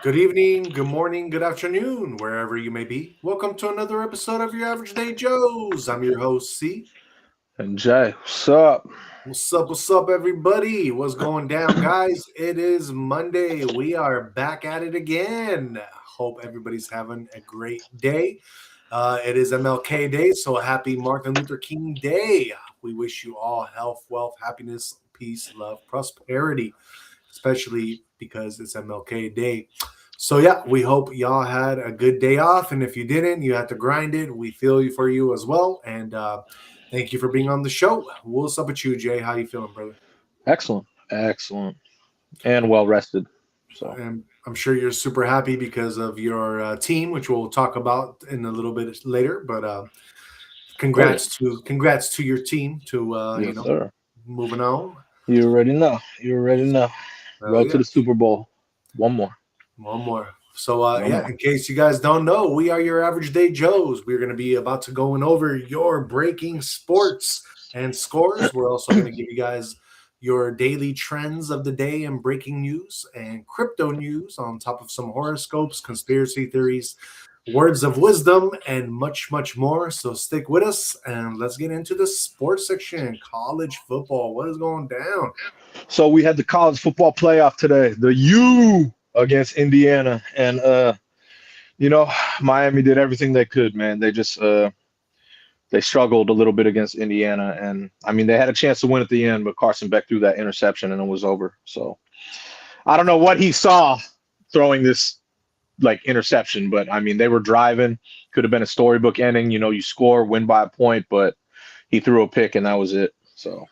Good evening, good morning, good afternoon, wherever you may be. Welcome to another episode of your Average Day Joes. I'm your host, C. And Jay, what's up? What's up, everybody? What's going down, guys? It is Monday. We are back at it again. Hope everybody's having a great day. It is MLK Day, so happy Martin Luther King Day. We wish you all health, wealth, happiness, peace, love, prosperity, especially because it's MLK Day. So yeah, we hope y'all had a good day off, and if you didn't, you had to grind it. We feel you for you as well, and thank you for being on the show. What's up with you, Jay? How you feeling, brother? Excellent, excellent, and well rested. So And I'm sure you're super happy because of your team, which we'll talk about in a little bit later. But oh yeah, congrats to your team to yes sir. moving on. You already know. You already know. Oh Road to yeah, the Super Bowl. One more. one more. So One yeah, more. in case you guys don't know, we are your Average Day Joes. We're going to be about to going over your breaking sports and scores. We're also going to give you guys your daily trends of the day and breaking news and crypto news on top of some horoscopes, conspiracy theories, words of wisdom, and much, much more. So stick with us and let's get into the sports section. College football. What is going down? So we had the college football playoff today. The U against Indiana, and Miami did everything they could. Man, they struggled a little bit against Indiana, and I mean they had a chance to win at the end, but Carson Beck threw that interception, and it was over. So I don't know what he saw throwing this like interception, but I mean they were driving. Could have been a storybook ending. You score, win by a point, but he threw a pick and that was it. So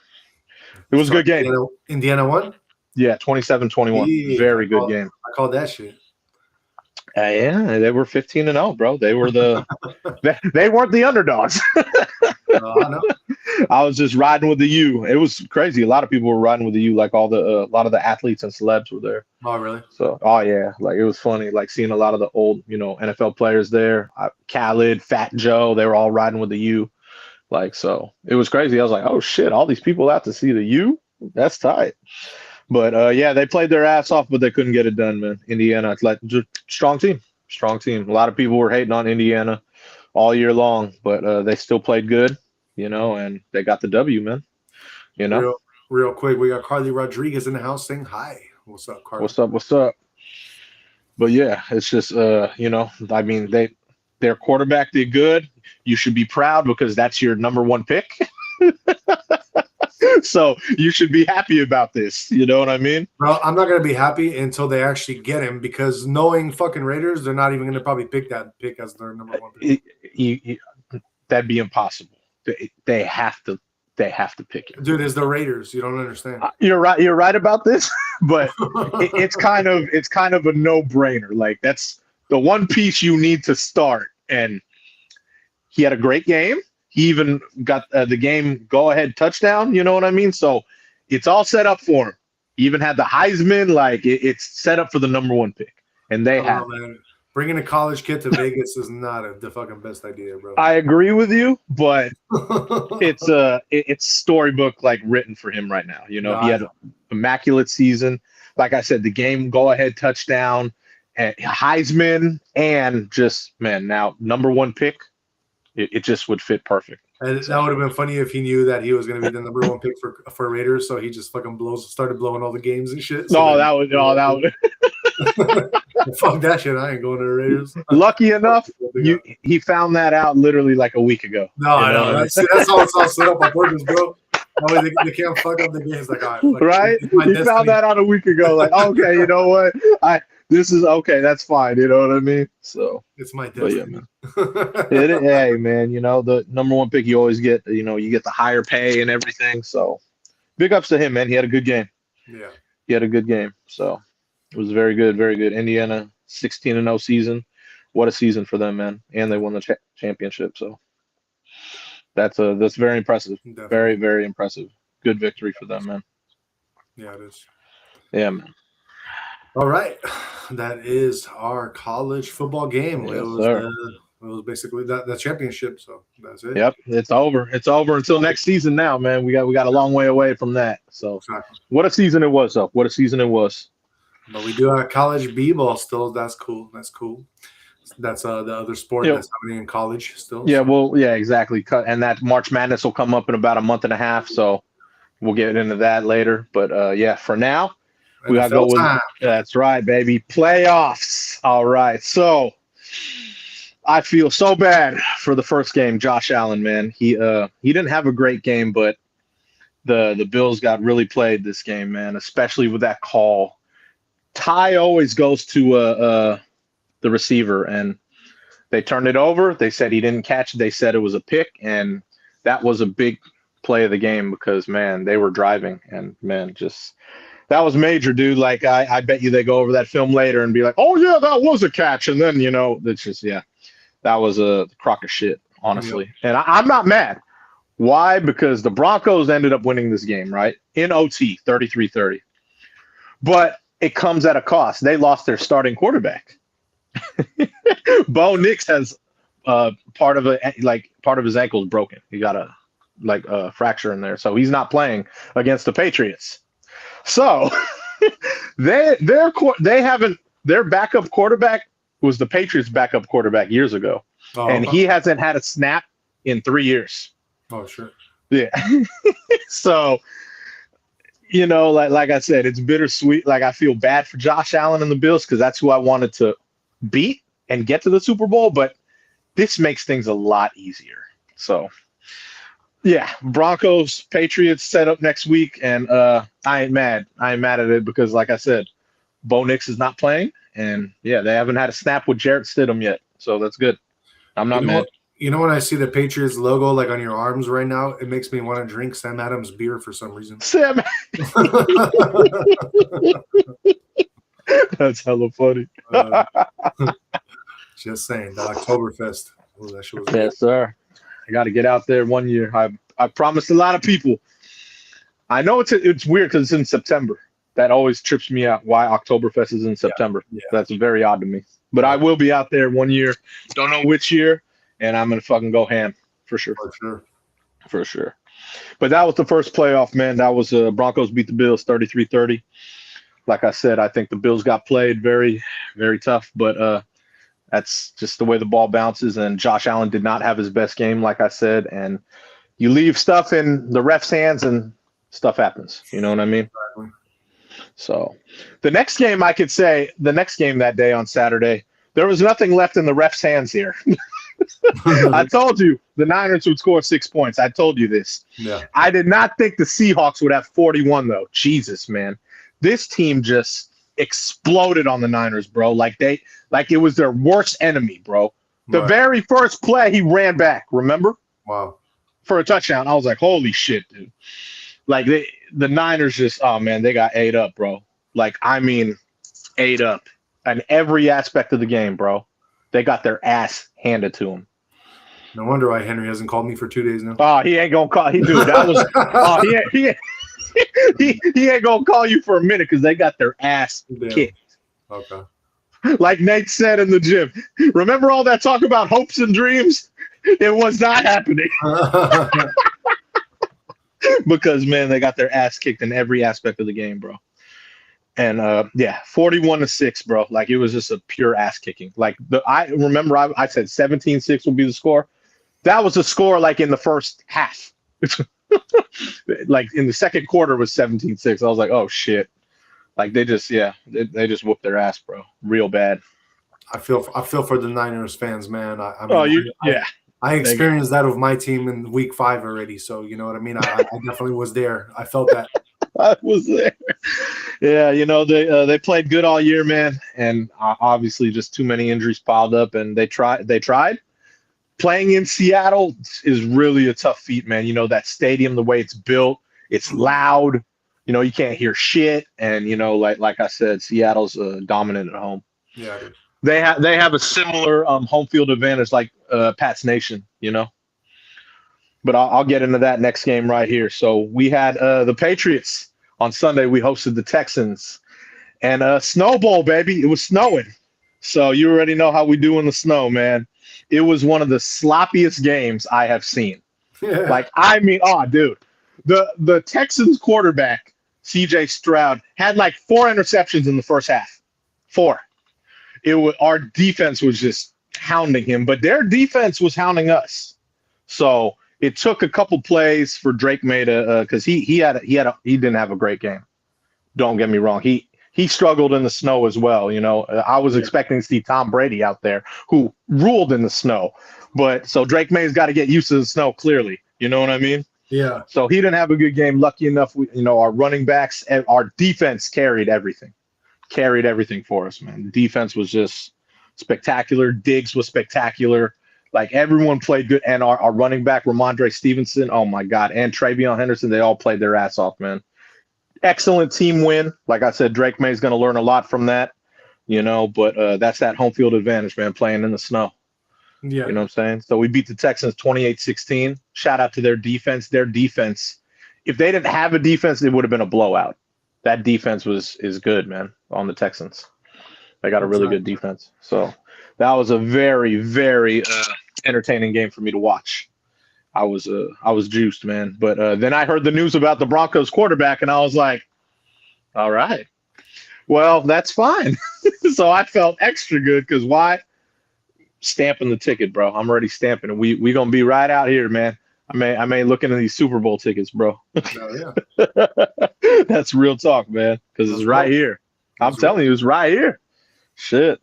it was a So good game. Indiana won? Yeah, 27-21. Yeah, Very good game. I call that shit. Yeah, they were 15-0, bro. They weren't the underdogs. I know. I was just riding with the U. It was crazy. A lot of people were riding with the U. Like a lot of the athletes and celebs were there. Oh, really? So, oh yeah, like it was funny, like seeing a lot of the old, NFL players there. Khaled, Fat Joe, they were all riding with the U. Like, so it was crazy. I was like, oh shit, all these people out to see the U? That's tight. But yeah, they played their ass off, but they couldn't get it done, man. Indiana, like, strong team, strong team. A lot of people were hating on Indiana all year long, but they still played good, and they got the W, man. You know, Real, real quick, we got Carly Rodriguez in the house saying hi. What's up, Carly? what's up? What's up? But yeah, it's just I mean their quarterback did good. You should be proud because that's your number one pick. So you should be happy about this. You know what I mean? Bro, I'm not gonna be happy until they actually get him because knowing fucking Raiders, they're not even gonna probably pick that pick as their number one pick. It- you- that'd be impossible. They have to. They have to pick him. Dude, it's the Raiders. You don't understand. You're right. You're right about this, but it's kind of a no brainer. Like that's the one piece you need to start. And he had a great game. He even got the game go ahead touchdown. You know what I mean? So it's all set up for him. He even had the Heisman. Like it's set up for the number one pick, and I they don't have know, it. man. Bringing a college kid to Vegas is not the fucking best idea, bro. I agree with you, but it's storybook like written for him right now. No, He I had know. an immaculate season. Like I said, the game go ahead touchdown, and Heisman, and just man, now number one pick. It just would fit perfect. And that So would have been funny if he knew that he was going to be the number one pick for Raiders, so he just fucking started blowing all the games and shit. So no, that that was no, that was fuck that shit. I ain't going to the Raiders. lucky enough. He found that out literally like a week ago. No, You I know know. what I mean? That's how it's all set up on purpose, bro. That way they can't fuck up the games. Like, all right, fuck it. Right? It's my He found destiny. that out a week ago. Like, okay, you know what? I this is okay. That's fine. You know what I mean? So, It's my but yeah, destiny. man. Hey, man. The number one pick you always get. You get the higher pay and everything. So, big ups to him, man. He had a good game. Yeah. He had a good game. So, it was very good. Very good. Indiana 16-0 season. What a season for them, man. And they won the championship. So, that's very impressive. Very, Definitely. very impressive. Good victory for them, man. Yeah, it is. Yeah, man. All right. That is our college football game. Yes, sir. It was basically the championship, so that's it. Yep, it's over. It's over until next season now, man. We got a long way away from that. So Exactly. what a season it was, though. What a season it was. But we do have college b-ball still. That's cool. That's cool. That's the other sport Yeah. that's happening in college still. Yeah, so. well, yeah, exactly. And that March Madness will come up in about a month and a half, so we'll get into that later. But yeah, for now, we gotta go NFL with time. that's right, baby. Playoffs. All right. So I feel so bad for the first game, Josh Allen, man. He didn't have a great game, but the Bills got really played this game, man, especially with that call. Ty always goes to the receiver, and they turned it over. They said he didn't catch it. They said it was a pick, and that was a big play of the game because, man, they were driving, and, man, just that was major, dude. Like, I bet you they go over that film later and be like, oh, yeah, that was a catch. And then, it's just, yeah, that was a crock of shit, honestly. Yep. And I'm not mad. Why? Because the Broncos ended up winning this game, right? In OT, 33-30. But it comes at a cost. They lost their starting quarterback. Bo Nix has part of his ankle is broken. He got a fracture in there, so he's not playing against the Patriots. So their backup quarterback was the Patriots' backup quarterback years ago, and he hasn't had a snap in 3 years. Oh, sure. Yeah. So, like I said, it's bittersweet. Like, I feel bad for Josh Allen and the Bills because that's who I wanted to beat and get to the Super Bowl, but this makes things a lot easier. So, yeah, Broncos, Patriots set up next week, and I ain't mad. I ain't mad at it because, like I said, Bo Nix is not playing, and, yeah, they haven't had a snap with Jarrett Stidham yet, so that's good. I'm not mad. When I see the Patriots logo like on your arms right now, it makes me want to drink Sam Adams beer for some reason. Sam. That's hella funny. Just saying, the Oktoberfest. Ooh, that shit was yes, sir. I got to get out there one year. I promised a lot of people. I know it's weird because it's in September. That always trips me out. Why Oktoberfest is in September? Yeah. That's very odd to me. But I will be out there one year. Don't know which year. And I'm going to fucking go ham for sure. For sure. But that was the first playoff, man. That was Broncos beat the Bills 33-30. Like I said, I think the Bills got played very, very tough. But that's just the way the ball bounces. And Josh Allen did not have his best game, like I said. And you leave stuff in the ref's hands and stuff happens. You know what I mean? Exactly. So the next game that day on Saturday, there was nothing left in the ref's hands here. I told you the Niners would score 6 points. I told you this. Yeah. I did not think the Seahawks would have 41, though. Jesus, man. This team just exploded on the Niners, bro. Like it was their worst enemy, bro. The very first play, he ran back, remember? Wow. For a touchdown. I was like, holy shit, dude. Like, the Niners just, oh, man, they got ate up, bro. Like, I mean, ate up. In every aspect of the game, bro. They got their ass handed to them. No wonder why Henry hasn't called me for 2 days now. Oh, he ain't gonna call. That was. He ain't gonna call you for a minute because they got their ass kicked. Okay. Like Nate said in the gym. Remember all that talk about hopes and dreams? It was not happening. Because, man, they got their ass kicked in every aspect of the game, bro. And 41-6, bro. Like, it was just a pure ass kicking. Like, I remember I said 17-6 will be the score. That was the score like in the first half. Like in the second quarter was 17-6. I was like, oh shit. Like they just whooped their ass, bro. Real bad. I feel for the Niners fans, man. I experienced that with my team in week 5 already. So you know what I mean? I definitely was there. I felt that. I was there. Yeah, they played good all year, man, and obviously just too many injuries piled up, and they tried. Playing in Seattle is really a tough feat, man. That stadium, the way it's built, it's loud. You can't hear shit, and like I said, Seattle's dominant at home. Yeah, dude. They have a similar home field advantage like Pat's Nation, But I'll get into that next game right here. So we had the Patriots on Sunday. We hosted the Texans. And Snow Bowl, baby. It was snowing. So you already know how we do in the snow, man. It was one of the sloppiest games I have seen. Yeah. Like, I mean, dude. The Texans quarterback CJ Stroud had like 4 interceptions in the first half. 4. Our defense was just hounding him, but their defense was hounding us. So it took a couple plays for Drake May to because he didn't have a great game. Don't get me wrong. He struggled in the snow as well. I was expecting to see Tom Brady out there who ruled in the snow, but so Drake May's got to get used to the snow. Clearly, you know what I mean? Yeah. So he didn't have a good game. Lucky enough, our running backs and our defense carried everything for us, man. The defense was just spectacular. Diggs was spectacular. Like everyone played good, and our running back Ramondre Stevenson, oh my God, and Travion Henderson, they all played their ass off, man. Excellent team win. Like I said, Drake May is going to learn a lot from that, but that's that home field advantage, man, playing in the snow. Yeah. You know what I'm saying? So we beat the Texans 28-16. Shout out to their defense. Their defense, if they didn't have a defense, it would have been a blowout. That defense is good, man, on the Texans. They got a really good defense. So that was a very, very entertaining game for me to watch. I was juiced, man. But then I heard the news about the Broncos quarterback, and I was like, all right, well, that's fine. So I felt extra good because why? Stamping the ticket, bro. I'm already stamping it. We gonna be right out here, man. I may look into these Super Bowl tickets, bro. Oh, yeah. That's real talk, man. Because it's right here. I'm telling you, it's right here. Shit.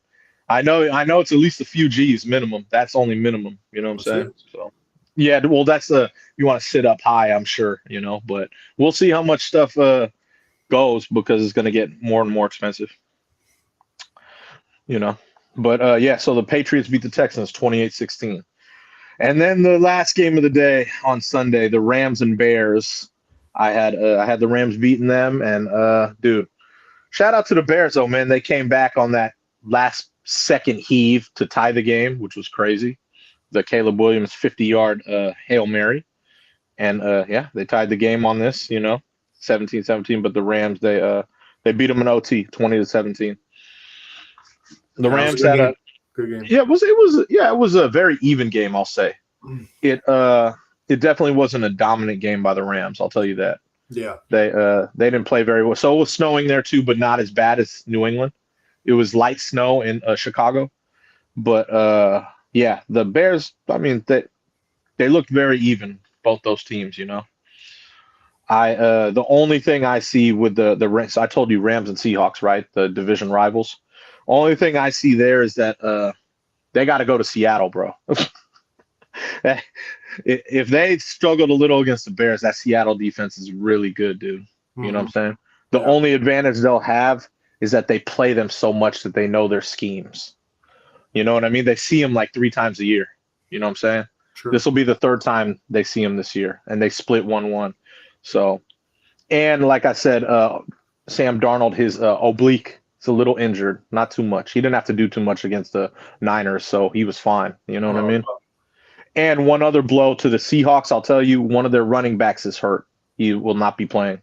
I know it's at least a few G's minimum. That's only minimum. You know what I'm saying? So yeah, well, that's you want to sit up high, I'm sure, but we'll see how much stuff goes because it's gonna get more and more expensive. But yeah, so the Patriots beat the Texans 28-16. And then the last game of the day on Sunday, the Rams and Bears. I had the Rams beating them, and dude, shout out to the Bears though, man. They came back on that last second heave to tie the game, which was crazy. The Caleb Williams 50-yard Hail Mary. And yeah, they tied the game on this, 17-17, but the Rams they beat them in OT 20-17. The Rams had a good game. Yeah, it was a very even game, I'll say. It definitely wasn't a dominant game by the Rams, I'll tell you that. Yeah. They didn't play very well. So it was snowing there too, but not as bad as New England. It was light snow in Chicago. But yeah, the Bears, I mean, they looked very even, both those teams, the only thing I see with the Rams, I told you Rams and Seahawks, right? The division rivals. Only thing I see there is that they got to go to Seattle, bro. If they struggled a little against the Bears, that Seattle defense is really good, dude. You know what I'm saying? The only advantage they'll have is that they play them so much that they know their schemes. You know what I mean? They see them like 3 times a year. You know what I'm saying? True. This will be the 3rd time they see him this year, and they split 1-1. So, and like I said, Sam Darnold, his oblique, is a little injured, not too much. He didn't have to do too much against the Niners, so he was fine. You know what I mean? And one other blow to the Seahawks, I'll tell you, one of their running backs is hurt. He will not be playing.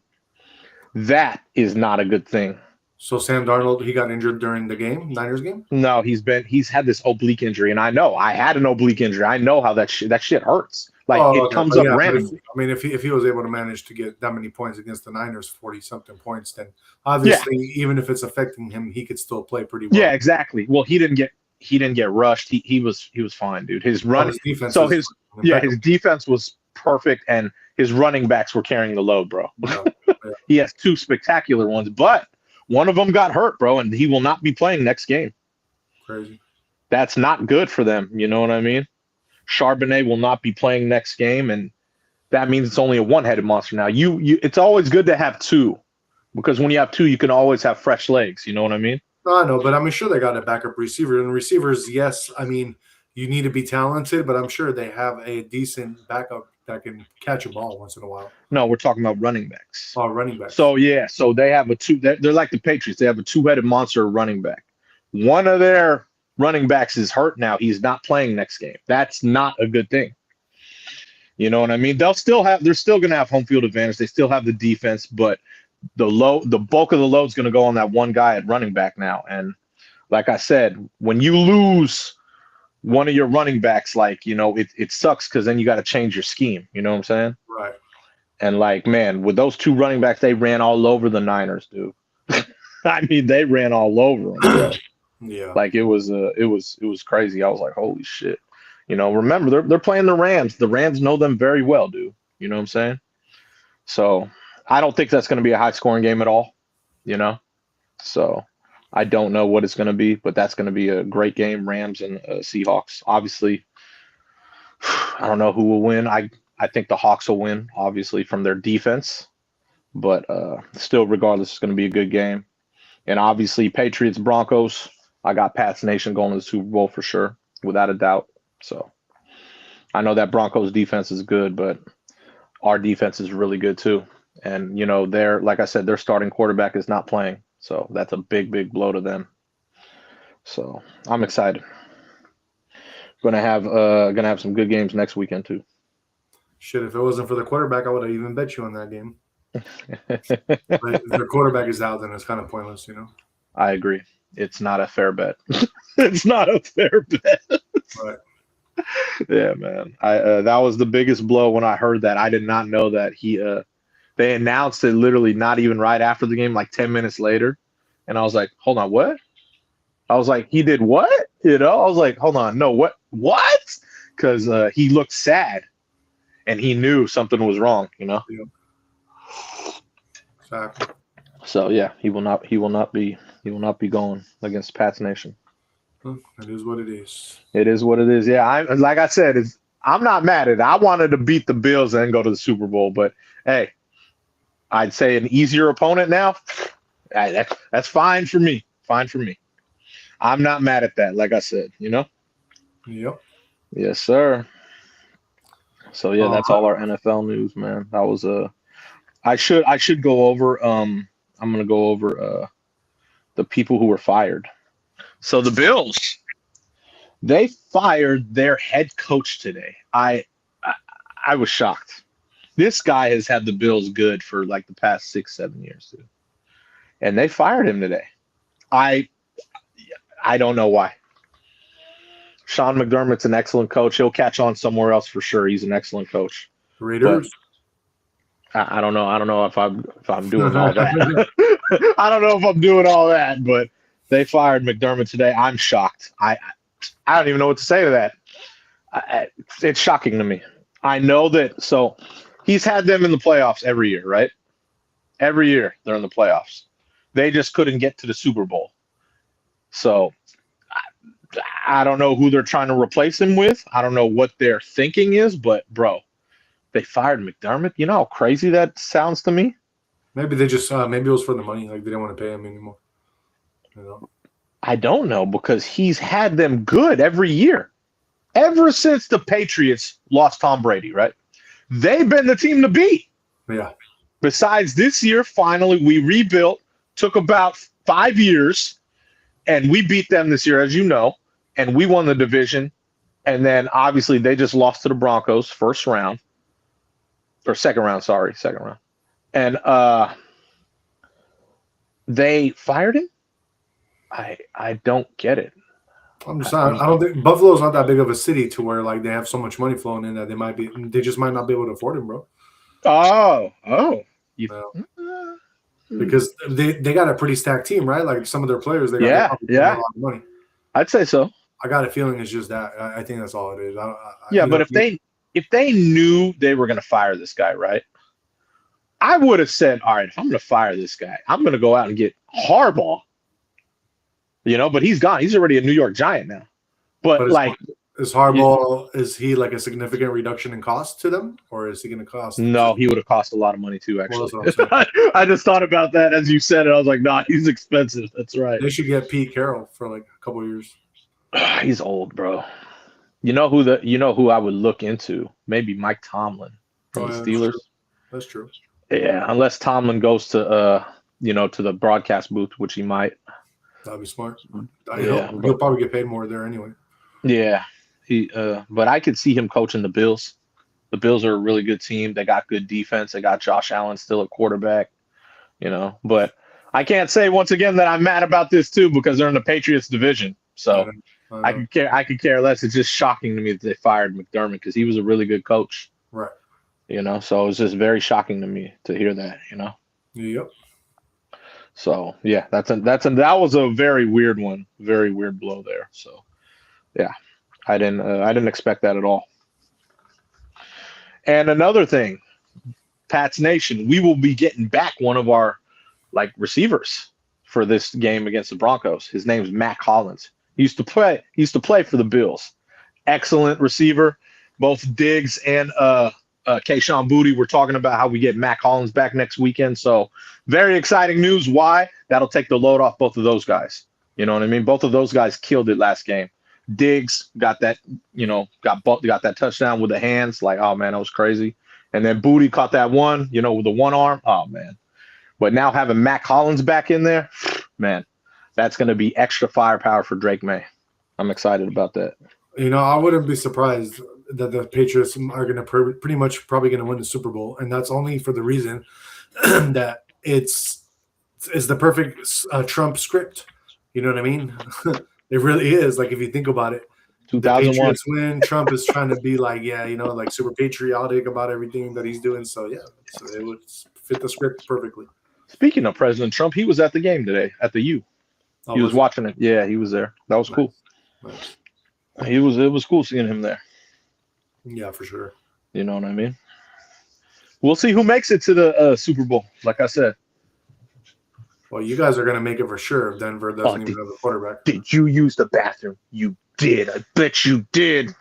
That is not a good thing. So Sam Darnold, he got injured during the game, Niners game? No, he's had this oblique injury, and I know I had an oblique injury. I know how that shit hurts. Like it comes up randomly. If he was able to manage to get that many points against the Niners, 40-something points, then obviously even if it's affecting him, he could still play pretty well. Yeah, exactly. Well, he didn't get rushed. He was fine, dude. His defense was perfect, and his running backs were carrying the load, bro. Yeah. He has 2 spectacular ones, but one of them got hurt, bro, and he will not be playing next game. Crazy. That's not good for them. You know what I mean? Charbonnet will not be playing next game, and that means it's only a one-headed monster now. It's always good to have 2, because when you have 2, you can always have fresh legs. You know what I mean? I know, but I'm sure they got a backup receiver. And receivers, yes, I mean, you need to be talented, but I'm sure they have a decent backup that can catch a ball once in a while. No, we're talking about running backs. Oh, running backs. So, yeah, so they have they're like the Patriots. They have a 2-headed monster running back. One of their running backs is hurt now. He's not playing next game. That's not a good thing. You know what I mean? They're still going to have home field advantage. They still have the defense, but the bulk of the load is going to go on that one guy at running back now. And like I said, when you lose one of your running backs, it sucks because then you got to change your scheme. You know what I'm saying? Right. And like, man, with those two running backs, they ran all over the Niners, dude. I mean, they ran all over them, bro. Yeah. Like it was crazy. I was like, holy shit. Remember they're playing the Rams. The Rams know them very well, dude. You know what I'm saying? So I don't think that's going to be a high scoring game at all. So I don't know what it's going to be, but that's going to be a great game. Rams and Seahawks. Obviously, I don't know who will win. I think the Hawks will win, obviously, from their defense. But still, regardless, it's going to be a good game. And obviously, Patriots, Broncos. I got Pats Nation going to the Super Bowl for sure, without a doubt. So I know that Broncos defense is good, but our defense is really good too. And, like I said, their starting quarterback is not playing. So that's a big, big blow to them. So I'm excited. Gonna have some good games next weekend too. Shit, if it wasn't for the quarterback, I would have even bet you on that game. But if their quarterback is out, then it's kind of pointless, I agree. It's not a fair bet. It's not a fair bet. Right. Yeah, man. That was the biggest blow when I heard that. I did not know that they announced it literally not even right after the game, like 10 minutes later. And I was like, hold on, what? I was like, he did what? I was like, hold on, no, what? Because he looked sad and he knew something was wrong, Yeah. Exactly. So yeah, he will not be going against Pats Nation. It is what it is. It is what it is. Yeah, like I said, I'm not mad at it. I wanted to beat the Bills and go to the Super Bowl, but hey, I'd say an easier opponent now. That's fine for me. Fine for me. I'm not mad at that. Like I said, Yep. Yes, sir. So yeah, that's all our NFL news, man. That was I should go over. I'm gonna go over the people who were fired. So the Bills, they fired their head coach today. I was shocked. This guy has had the Bills good for like the past 6-7 years, dude. And they fired him today. I don't know why. Sean McDermott's an excellent coach. He'll catch on somewhere else for sure. He's an excellent coach. Raiders. But I don't know. I don't know if I'm doing all that. I don't know if I'm doing all that, but they fired McDermott today. I'm shocked. I don't even know what to say to that. It's shocking to me. I know that. So he's had them in the playoffs every year, right? Every year they're in the playoffs. They just couldn't get to the Super Bowl. So I don't know who they're trying to replace him with. I don't know what their thinking is, but bro, they fired McDermott. You know how crazy that sounds to me? Maybe they just maybe it was for the money. Like they didn't want to pay him anymore. I don't know, because he's had them good every year. Ever since the Patriots lost Tom Brady, right? They've been the team to beat. Yeah. Besides this year, finally, we rebuilt. Took about 5 years, and we beat them this year, as you know, and we won the division. And then, obviously, they just lost to the Broncos second round. And they fired him? I don't get it. I'm just saying, I don't think Buffalo's not that big of a city to where like they have so much money flowing in that they just might not be able to afford him, bro. Because they got a pretty stacked team, right? Like some of their players, they got a lot of money. I'd say so. I got a feeling it's just that. I think that's all it is. But if they knew they were going to fire this guy, right? I would have said, all right, if I'm going to fire this guy, I'm going to go out and get Harbaugh. But he's gone. He's already a New York Giant now. But is Harbaugh, is he like a significant reduction in cost to them, or is he going to cost? No, he would have cost a lot of money too, actually. Well, I just thought about that as you said it. I was like, nah, he's expensive. That's right. They should get Pete Carroll for like a couple of years. He's old, bro. You know who I would look into? Maybe Mike Tomlin from the Steelers. That's true. Yeah, unless Tomlin goes to to the broadcast booth, which he might. That'd be smart. He'll probably get paid more there anyway. Yeah, but I could see him coaching the Bills. The Bills are a really good team. They got good defense. They got Josh Allen still at quarterback. But I can't say once again that I'm mad about this too, because they're in the Patriots division. So I could care less. It's just shocking to me that they fired McDermott because he was a really good coach. Right. You know, so it was just very shocking to me to hear that. You know. Yep. So yeah, that was a very weird one, very weird blow there. So yeah, I didn't expect that at all. And another thing, Pats Nation, we will be getting back one of our like receivers for this game against the Broncos. His name's Mac Hollins. He used to play for the Bills. Excellent receiver. Both Diggs and Kayshawn Booty were talking about how we get Mac Hollins back next weekend. So very exciting news. Why? That'll take the load off both of those guys. You know what I mean? Both of those guys killed it last game. Diggs got that, got that touchdown with the hands. Like, oh man, that was crazy. And then Booty caught that one, with the one arm. Oh man. But now having Mac Hollins back in there, man, that's going to be extra firepower for Drake May. I'm excited about that. I wouldn't be surprised that the Patriots are going to pretty much probably going to win the Super Bowl, and that's only for the reason that it's the perfect Trump script. You know what I mean? It really is. Like if you think about it, 2001. The Patriots win. Trump is trying to be like, like super patriotic about everything that he's doing. So yeah, so it would fit the script perfectly. Speaking of President Trump, he was at the game today at the U. He was watching it. Yeah, he was there. That was cool. Nice. It was cool seeing him there. Yeah, for sure. You know what I mean? We'll see who makes it to the Super Bowl. Like I said. Well, you guys are going to make it for sure if Denver doesn't even have a quarterback. Did you use the bathroom? You did. I bet you did.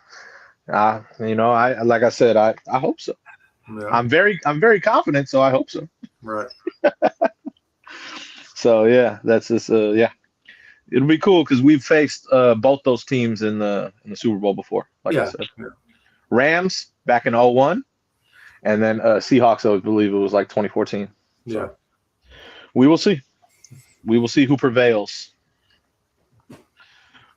I like I said, I hope so. Yeah. I'm very confident, so I hope so. Right. So yeah, that's just yeah. It'll be cool because we've faced both those teams in the Super Bowl before. Like I said. Yeah. Rams back in 2001, and then Seahawks, I believe it was like 2014. So yeah. We will see. We will see who prevails.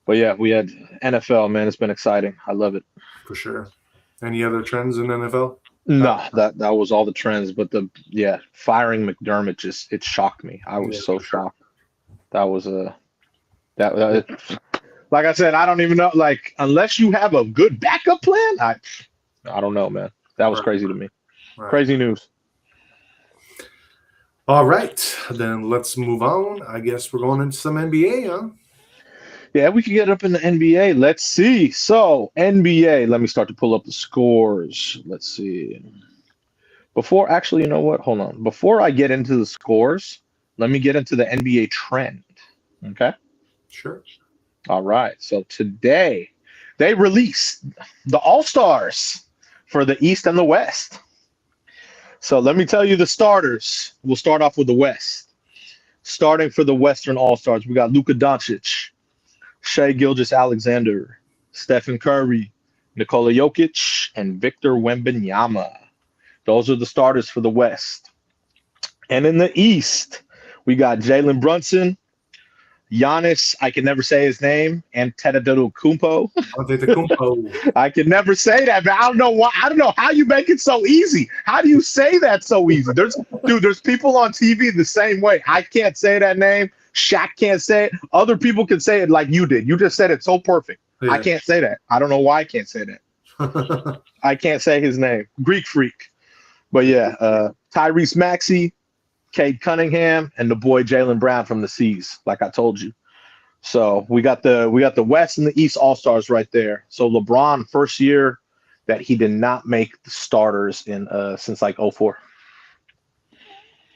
But yeah, we had NFL, man. It's been exciting. I love it. For sure. Any other trends in NFL? No, that was all the trends. But firing McDermott it shocked me. I was so shocked. That was like I said, I don't even know. Like unless you have a good backup plan, I don't know, man. That was crazy to me. Right. Crazy news. All right, then let's move on. I guess we're going into some NBA, huh? Yeah, we can get up in the NBA. Let's see. So, NBA, let me start to pull up the scores. Let's see. You know what? Hold on. Before I get into the scores, let me get into the NBA trend. Okay? Sure. All right. So, today, they released the All-Stars for the East and the West. So let me tell you the starters. We'll start off with the West. Starting for the Western All-Stars, we got Luka Doncic, Shai Gilgeous-Alexander, Stephen Curry, Nikola Jokic, and Victor Wembanyama. Those are the starters for the West. And in the East, we got Jalen Brunson, Giannis, I can never say his name, and Antetokounmpo. I can never say that, but I don't know why. I don't know how you make it so easy. How do you say that so easy? There's people on TV the same way. I can't say that name. Shaq can't say it. Other people can say it like you did. You just said it so perfect. Yeah. I can't say that. I don't know why I can't say that. I can't say his name. Greek freak. But yeah, Tyrese Maxey, Cade Cunningham, and the boy Jaylen Brown from the C's, like I told you. So we got the West and the East All-Stars right there. So LeBron, first year that he did not make the starters in since like 2004.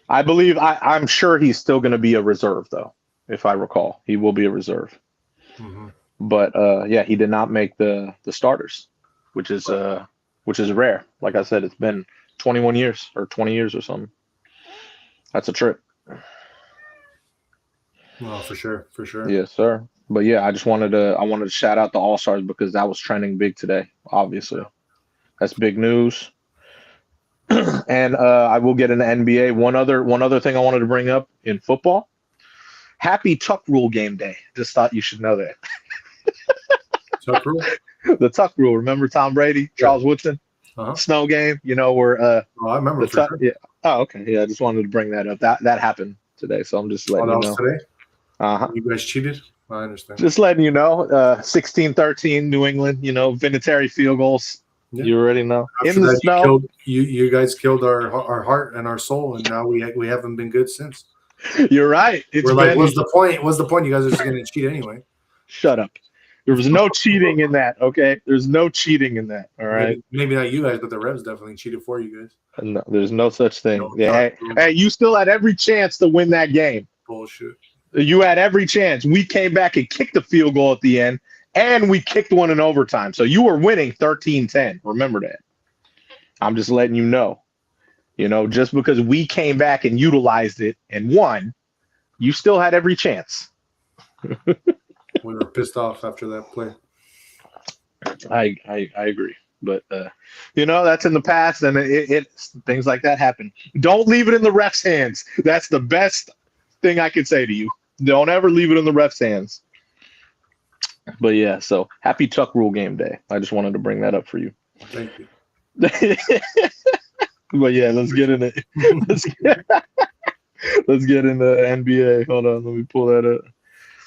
I believe I'm sure he's still going to be a reserve though, if I recall. He will be a reserve. Mm-hmm. But yeah, he did not make the starters, which is rare. Like I said, it's been 21 years or 20 years or something. That's a trip. Oh, for sure. Yes, sir. But yeah, I wanted to shout out the All-Stars because that was trending big today. Obviously, that's big news. And I will get into NBA. One other thing I wanted to bring up in football. Happy Tuck Rule game day. Just thought you should know that. Tuck Rule. The Tuck Rule. Remember Tom Brady, Charles Woodson, snow game. Where I remember. Sure. Yeah. Oh, okay. Yeah, I just wanted to bring that up. That happened today, so I'm just letting you know. Today? You guys cheated? I understand. Just letting you know. 16-13, New England. Vinatieri field goals. Yeah. You already know. After In the that, snow. you guys killed our heart and our soul, and now we haven't been good since. You're right. It's We're like, been. what's the point? What's the point? You guys are just gonna cheat anyway. Shut up. There was no cheating in that. Okay, there's no cheating in that. All right. Maybe not you guys, but the Revs definitely cheated for you guys. No, there's no such thing. No, Yeah. Hey, you still had every chance to win that game. bullshit. You had every chance. We came back and kicked the field goal at the end, and we kicked one in overtime. So you were winning 13-10. Remember that. I'm just letting you know. You know, just because we came back and utilized it and won, you still had every chance. We were pissed off after that play. I agree. But, you know, that's in the past, and things like that happen. Don't leave it in the ref's hands. That's the best thing I could say to you. Don't ever leave it in the ref's hands. But, yeah, so happy Tuck Rule game day. I just wanted to bring that up for you. Thank you. But, yeah, let's get in it. Let's get into NBA. Hold on, let me pull that up.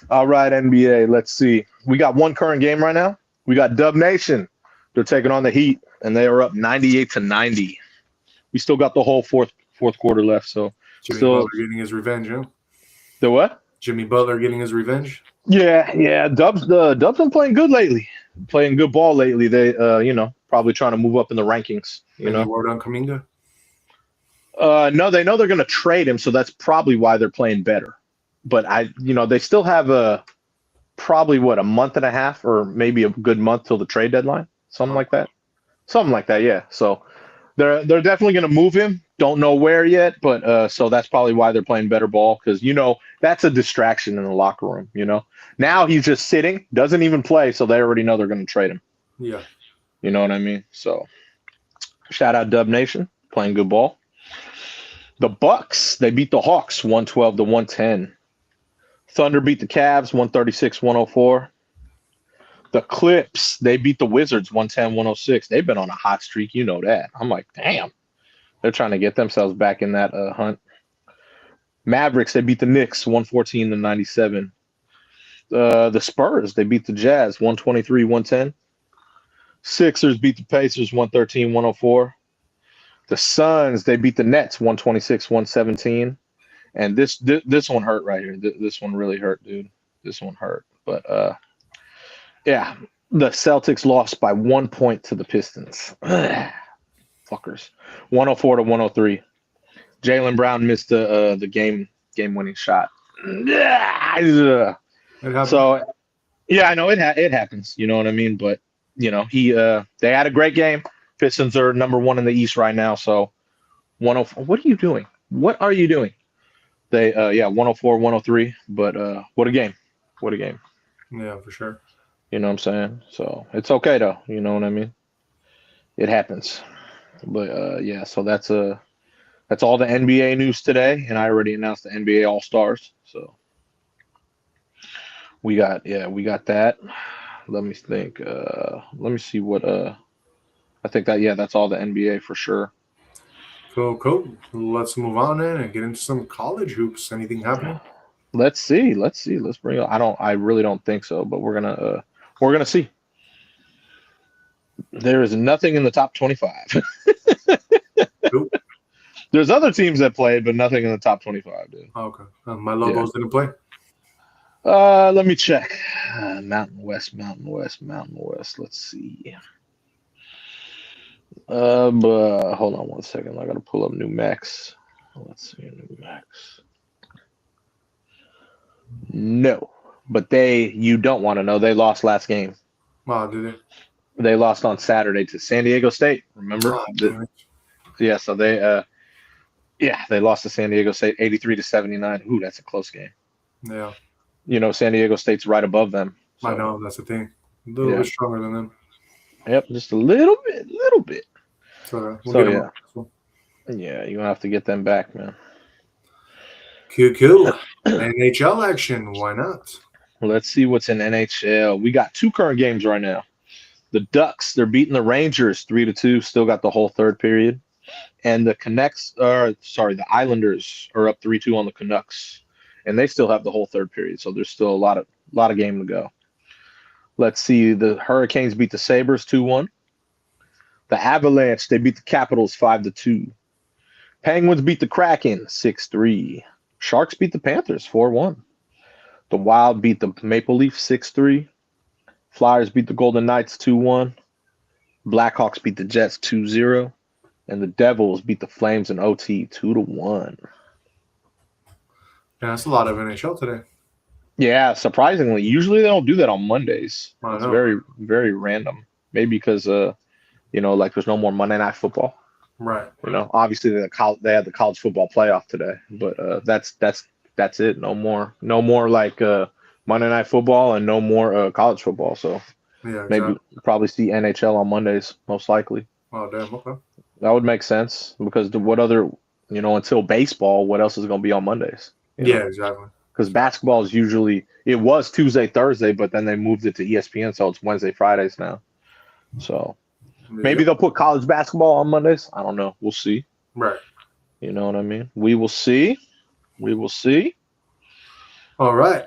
All right, NBA. Let's see. We got one current game right now. We got Dub Nation. They're taking on the Heat, and they are up 98-90. We still got the whole fourth quarter left. So Jimmy Butler getting his revenge, huh? The what? Jimmy Butler getting his revenge. Yeah. Dub's been playing good lately. Playing good ball lately. They, probably trying to move up in the rankings. Any word on Kuminga? No, they know they're going to trade him, so that's probably why they're playing better. But they still have probably a month and a half, or maybe a good month till the trade deadline, something like that. Yeah. So they're definitely going to move him. Don't know where yet, but so that's probably why they're playing better ball, because that's a distraction in the locker room. Now he's just sitting, doesn't even play, so they already know they're going to trade him. Yeah. You know what I mean? So shout out Dub Nation, playing good ball. The Bucks, they beat the Hawks 112-110. Thunder beat the Cavs 136-104. The Clips, they beat the Wizards 110-106. They've been on a hot streak, you know that. I'm like, damn. They're trying to get themselves back in that hunt. Mavericks, they beat the Knicks 114-97. The Spurs, they beat the Jazz 123-110. Sixers beat the Pacers 113-104. The Suns, they beat the Nets 126-117. And this one hurt right here. This one really hurt, dude. This one hurt. But, yeah, the Celtics lost by 1 point to the Pistons. Fuckers. 104-103. Jaylen Brown missed the game-winning shot. So, yeah, I know it happens. You know what I mean? But, they had a great game. Pistons are number one in the East right now. So, 104. What are you doing? What are you doing? They 104-103. But what a game. What a game. Yeah, for sure. You know what I'm saying? So it's okay though. You know what I mean? It happens. But yeah, so that's all the NBA news today, and I already announced the NBA All-Stars. So we got that. Let me think. Let me see what I think that's all the NBA for sure. Cool. Let's move on then and get into some college hoops. Anything happening? Let's see. Let's bring it. I really don't think so, but we're gonna see. There is nothing in the top 25. Nope. There's other teams that played, but nothing in the top 25, dude. Okay. My Lobos didn't play. Let me check. Mountain West. Let's see. But hold on one second. I gotta pull up New Max. Let's see, New Max. No, but you don't want to know. They lost last game. Wow, did they? They lost on Saturday to San Diego State. Remember? Yeah. So they lost to San Diego State 83-79. Ooh, that's a close game. Yeah. San Diego State's right above them. So. I know, that's the thing. A little bit stronger than them. Yep, just a little bit. So yeah. Yeah, you're gonna have to get them back, man. Cool. NHL action, why not? Let's see what's in NHL. We got two current games right now. The Ducks, they're beating the Rangers 3-2, still got the whole third period. And the Islanders are up 3-2 on the Canucks. And they still have the whole third period, so there's still a lot of game to go. Let's see, the Hurricanes beat the Sabres 2-1. The Avalanche, they beat the Capitals 5-2. Penguins beat the Kraken 6-3. Sharks beat the Panthers 4-1. The Wild beat the Maple Leafs 6-3. Flyers beat the Golden Knights 2-1. Blackhawks beat the Jets 2-0. And the Devils beat the Flames in OT 2-1. Yeah, that's a lot of NHL today. Yeah, surprisingly. Usually they don't do that on Mondays. I It's know. very, very random. Maybe because like there's no more Monday Night Football. Right. Obviously they had the college football playoff today, but that's it. No more like Monday Night Football and no more college football. So Yeah, exactly. maybe we'll probably see NHL on Mondays, most likely. Oh, damn. Okay. That would make sense because what other, until baseball, what else is going to be on Mondays? Yeah, exactly. Because basketball is usually, it was Tuesday, Thursday, but then they moved it to ESPN, so it's Wednesday, Fridays now. So maybe they'll put college basketball on Mondays. I don't know. We'll see. Right. You know what I mean? We will see. We will see. All right.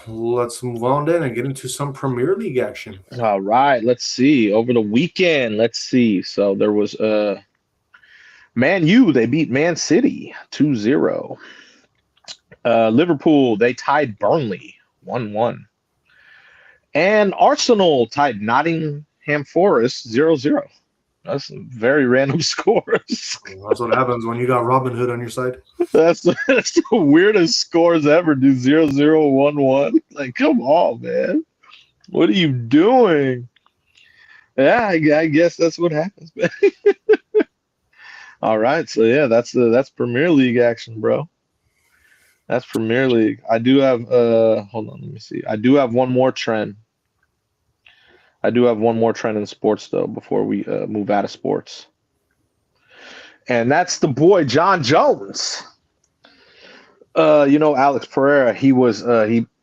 Let's move on then and get into some Premier League action. All right. Let's see. Over the weekend, let's see. So there was Man U. They beat Man City 2-0. Liverpool, they tied Burnley 1-1. And Arsenal tied Nottingham Forest 0-0. That's some very random scores. That's what happens when you got Robin Hood on your side. That's the weirdest scores ever. Do 0-0, 1-1. Like, come on, man. What are you doing? Yeah, I guess that's what happens, man. All right, so yeah, that's Premier League action, bro. That's Premier League. I do have hold on, let me see. I do have one more trend. In sports though before we move out of sports. And that's the boy John Jones. Alex Pereira, he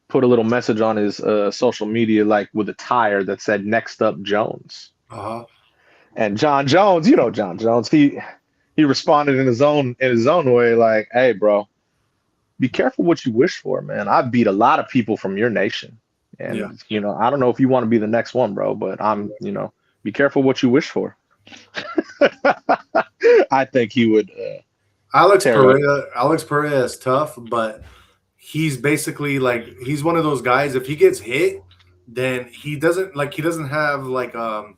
put a little message on his social media like with a tire that said "Next up Jones." Uh-huh. And John Jones, John Jones, he responded in his own way like, "Hey, bro, be careful what you wish for, man. I've beat a lot of people from your nation. And, I don't know if you want to be the next one, bro, but be careful what you wish for." I think he would. Alex Pereira is tough, but he's basically like, he's one of those guys, if he gets hit, then he doesn't have like a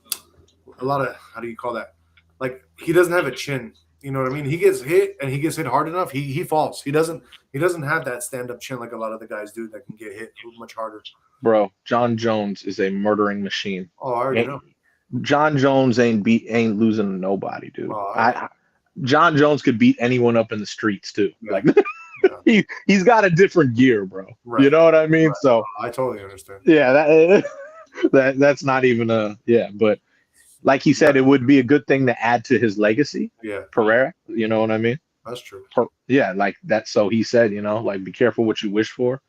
lot of, how do you call that? Like, he doesn't have a chin. You know what I mean? He gets hit and he gets hit hard enough, he falls. He doesn't have that stand-up chin like a lot of the guys do that can get hit much harder. Bro, John Jones is a murdering machine. Oh, I already know. John Jones ain't losing to nobody, dude. John Jones could beat anyone up in the streets too. Yeah. Like he's got a different gear, bro. Right. You know what I mean? Right. So I totally understand. Yeah, that's not even but like he said, it would be a good thing to add to his legacy. Yeah. Pereira, you know what I mean? That's true. Like that. So he said, like, be careful what you wish for.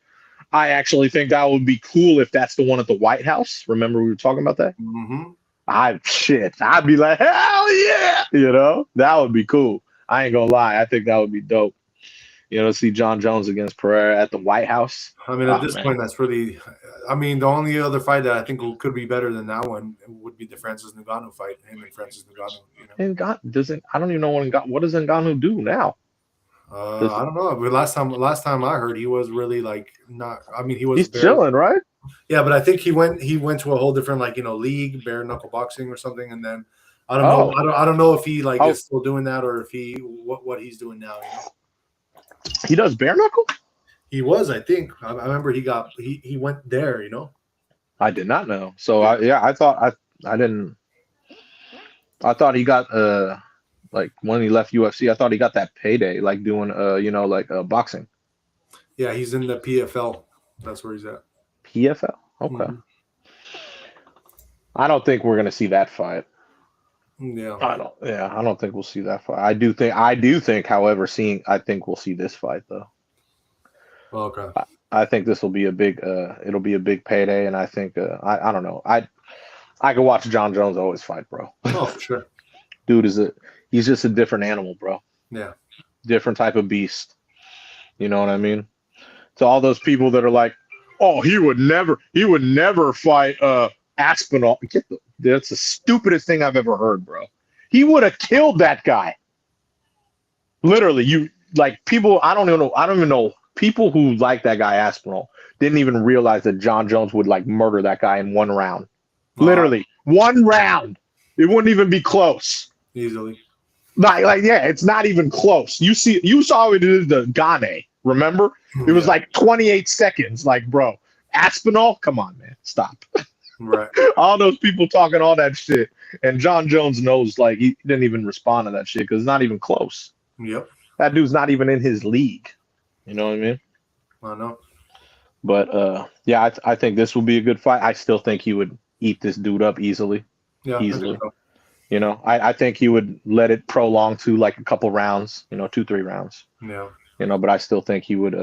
I actually think that would be cool if that's the one at the White House. Remember we were talking about that? Mm-hmm. I'd be like, hell yeah! That would be cool. I ain't gonna lie. I think that would be dope. See John Jones against Pereira at the White House. I mean, at this point, that's really. I mean, the only other fight that I think could be better than that one would be the Francis Ngannou fight. Him and Francis Ngannou. I don't even know what does Ngannou do now. I don't know. But last time I heard, he was really like not. I mean, he's chilling, right? Yeah, but I think he went to a whole different league, bare knuckle boxing or something, and then I don't know. I don't know if he is still doing that or if he what he's doing now. He does bare knuckle? He was, I think. I remember he went there, I did not know. So I thought I didn't. I thought he got like when he left UFC, I thought he got that payday like doing boxing. Yeah, he's in the PFL. That's where he's at. PFL? Okay. Mm-hmm. I don't think we're gonna see that fight. Yeah. I don't think we'll see that fight. I do think, however, I think we'll see this fight though. Okay. I think this will be a big it'll be a big payday, and I think I don't know. I could watch John Jones always fight, bro. Oh, for sure. Dude he's just a different animal, bro. Yeah. Different type of beast. You know what I mean? To all those people that are like, oh, he would never fight Aspinall. That's the stupidest thing I've ever heard, bro. He would have killed that guy. Literally, you like people. I don't even know people who like that guy Aspinall didn't even realize that John Jones would like murder that guy in one round. Literally, one round. It wouldn't even be close. Easily. Like yeah, it's not even close. You saw it in the Gane. Remember? It was like 28 seconds. Like, bro, Aspinall, come on, man, stop. Right. All those people talking all that shit, and John Jones knows like he didn't even respond to that shit because it's not even close. Yep. That dude's not even in his league. You know what I mean? I know. But yeah, I think this will be a good fight. I still think he would eat this dude up easily. Yeah. Easily. You know, I think he would let it prolong to like a couple rounds, 2-3 rounds. Yeah. But I still think he would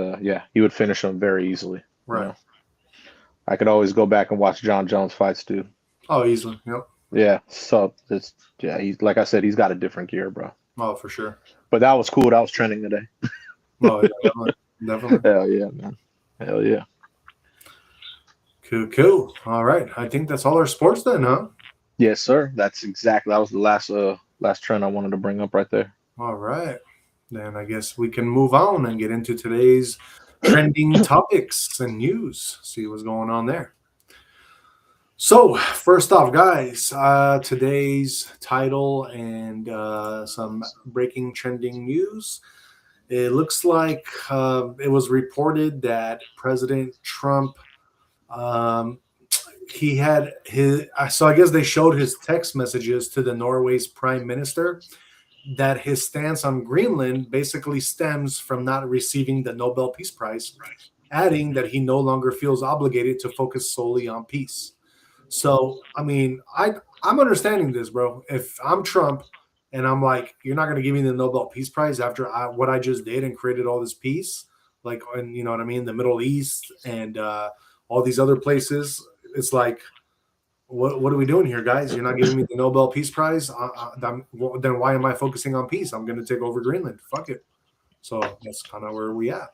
he would finish him very easily. Right. I could always go back and watch John Jones fights too. Oh, easily. Yep. Yeah. So he's like I said, he's got a different gear, bro. Oh, for sure. But that was cool. That was trending today. Oh, yeah, definitely. Hell yeah, man. Hell yeah. Cool. All right. I think that's all our sports then, huh? Yes, sir. That was the last trend I wanted to bring up right there. All right. Then I guess we can move on and get into today's trending topics and news. See what's going on there. So, first off, guys, today's title and some breaking trending news. It looks like it was reported that President Trump, he had his. So I guess they showed his text messages to the Norway's prime minister that his stance on Greenland basically stems from not receiving the Nobel Peace Prize, adding that he no longer feels obligated to focus solely on peace. So, I mean, I'm understanding this, bro. If I'm Trump and I'm like, you're not going to give me the Nobel Peace Prize after what I just did and created all this peace, like, and you know what I mean, the Middle East and all these other places, it's like, what are we doing here, guys? You're not giving me the Nobel Peace Prize. Then why am I focusing on peace? I'm going to take over Greenland. Fuck it. So that's kind of where we at,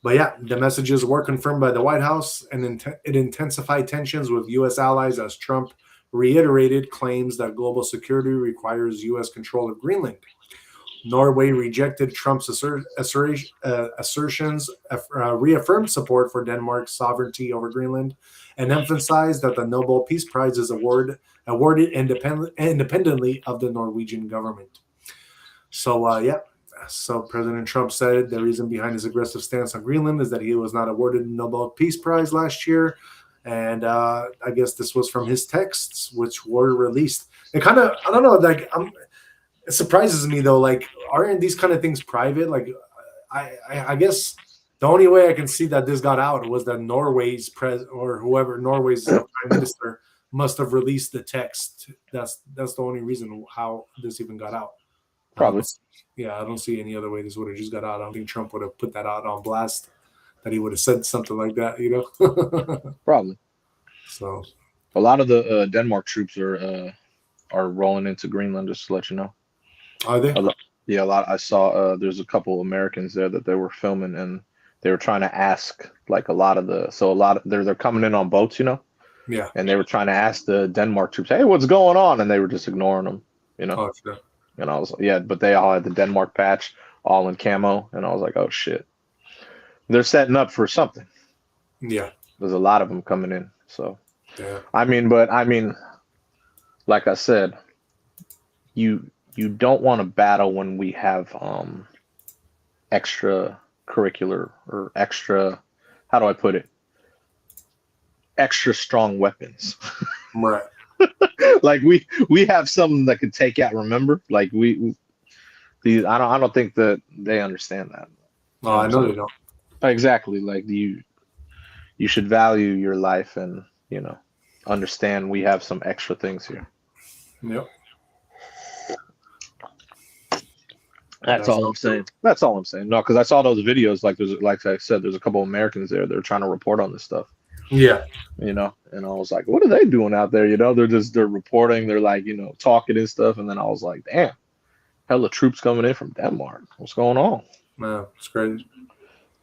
But yeah, the messages were confirmed by the White House, and it intensified tensions with U.S. allies as Trump reiterated claims that global security requires U.S. control of Greenland. Norway rejected Trump's assertions, reaffirmed support for Denmark's sovereignty over Greenland, and emphasized that the Nobel Peace Prize is awarded independently of the Norwegian government. So, yeah. So President Trump said the reason behind his aggressive stance on Greenland is that he was not awarded the Nobel Peace Prize last year. And I guess this was from his texts, which were released. It kind of, I don't know, like, it surprises me, though. Like, aren't these kind of things private? Like, I guess the only way I can see that this got out was that Norway's Norway's prime minister must have released the text. That's the only reason how this even got out. Probably. I don't see any other way this would have just got out. I don't think Trump would have put that out on blast, that he would have said something like that, Probably. So a lot of the Denmark troops are rolling into Greenland, just to let you know. Are they? Yeah, a lot. I saw there's a couple Americans there that they were filming, and they were trying to ask like they're coming in on boats, Yeah. And they were trying to ask the Denmark troops, "Hey, what's going on?" And they were just ignoring them, Oh, sure. And I was but they all had the Denmark patch, all in camo, and I was like, oh shit, they're setting up for something. Yeah, there's a lot of them coming in. So, yeah. I mean, like I said, you don't want to battle when we have extracurricular or extra, how do I put it? Extra strong weapons. Right. Like we have something that could take out. Remember, like I don't think that they understand that. Oh, I know they don't. Exactly. Like you should value your life and understand we have some extra things here. Yep. That's all I'm saying. That's all I'm saying. No, because I saw those videos. Like I said, there's a couple of Americans there. They're trying to report on this stuff. Yeah. And I was like, what are they doing out there? They're reporting, they're like, talking and stuff. And then I was like, damn, hella troops coming in from Denmark. What's going on? Man, it's crazy.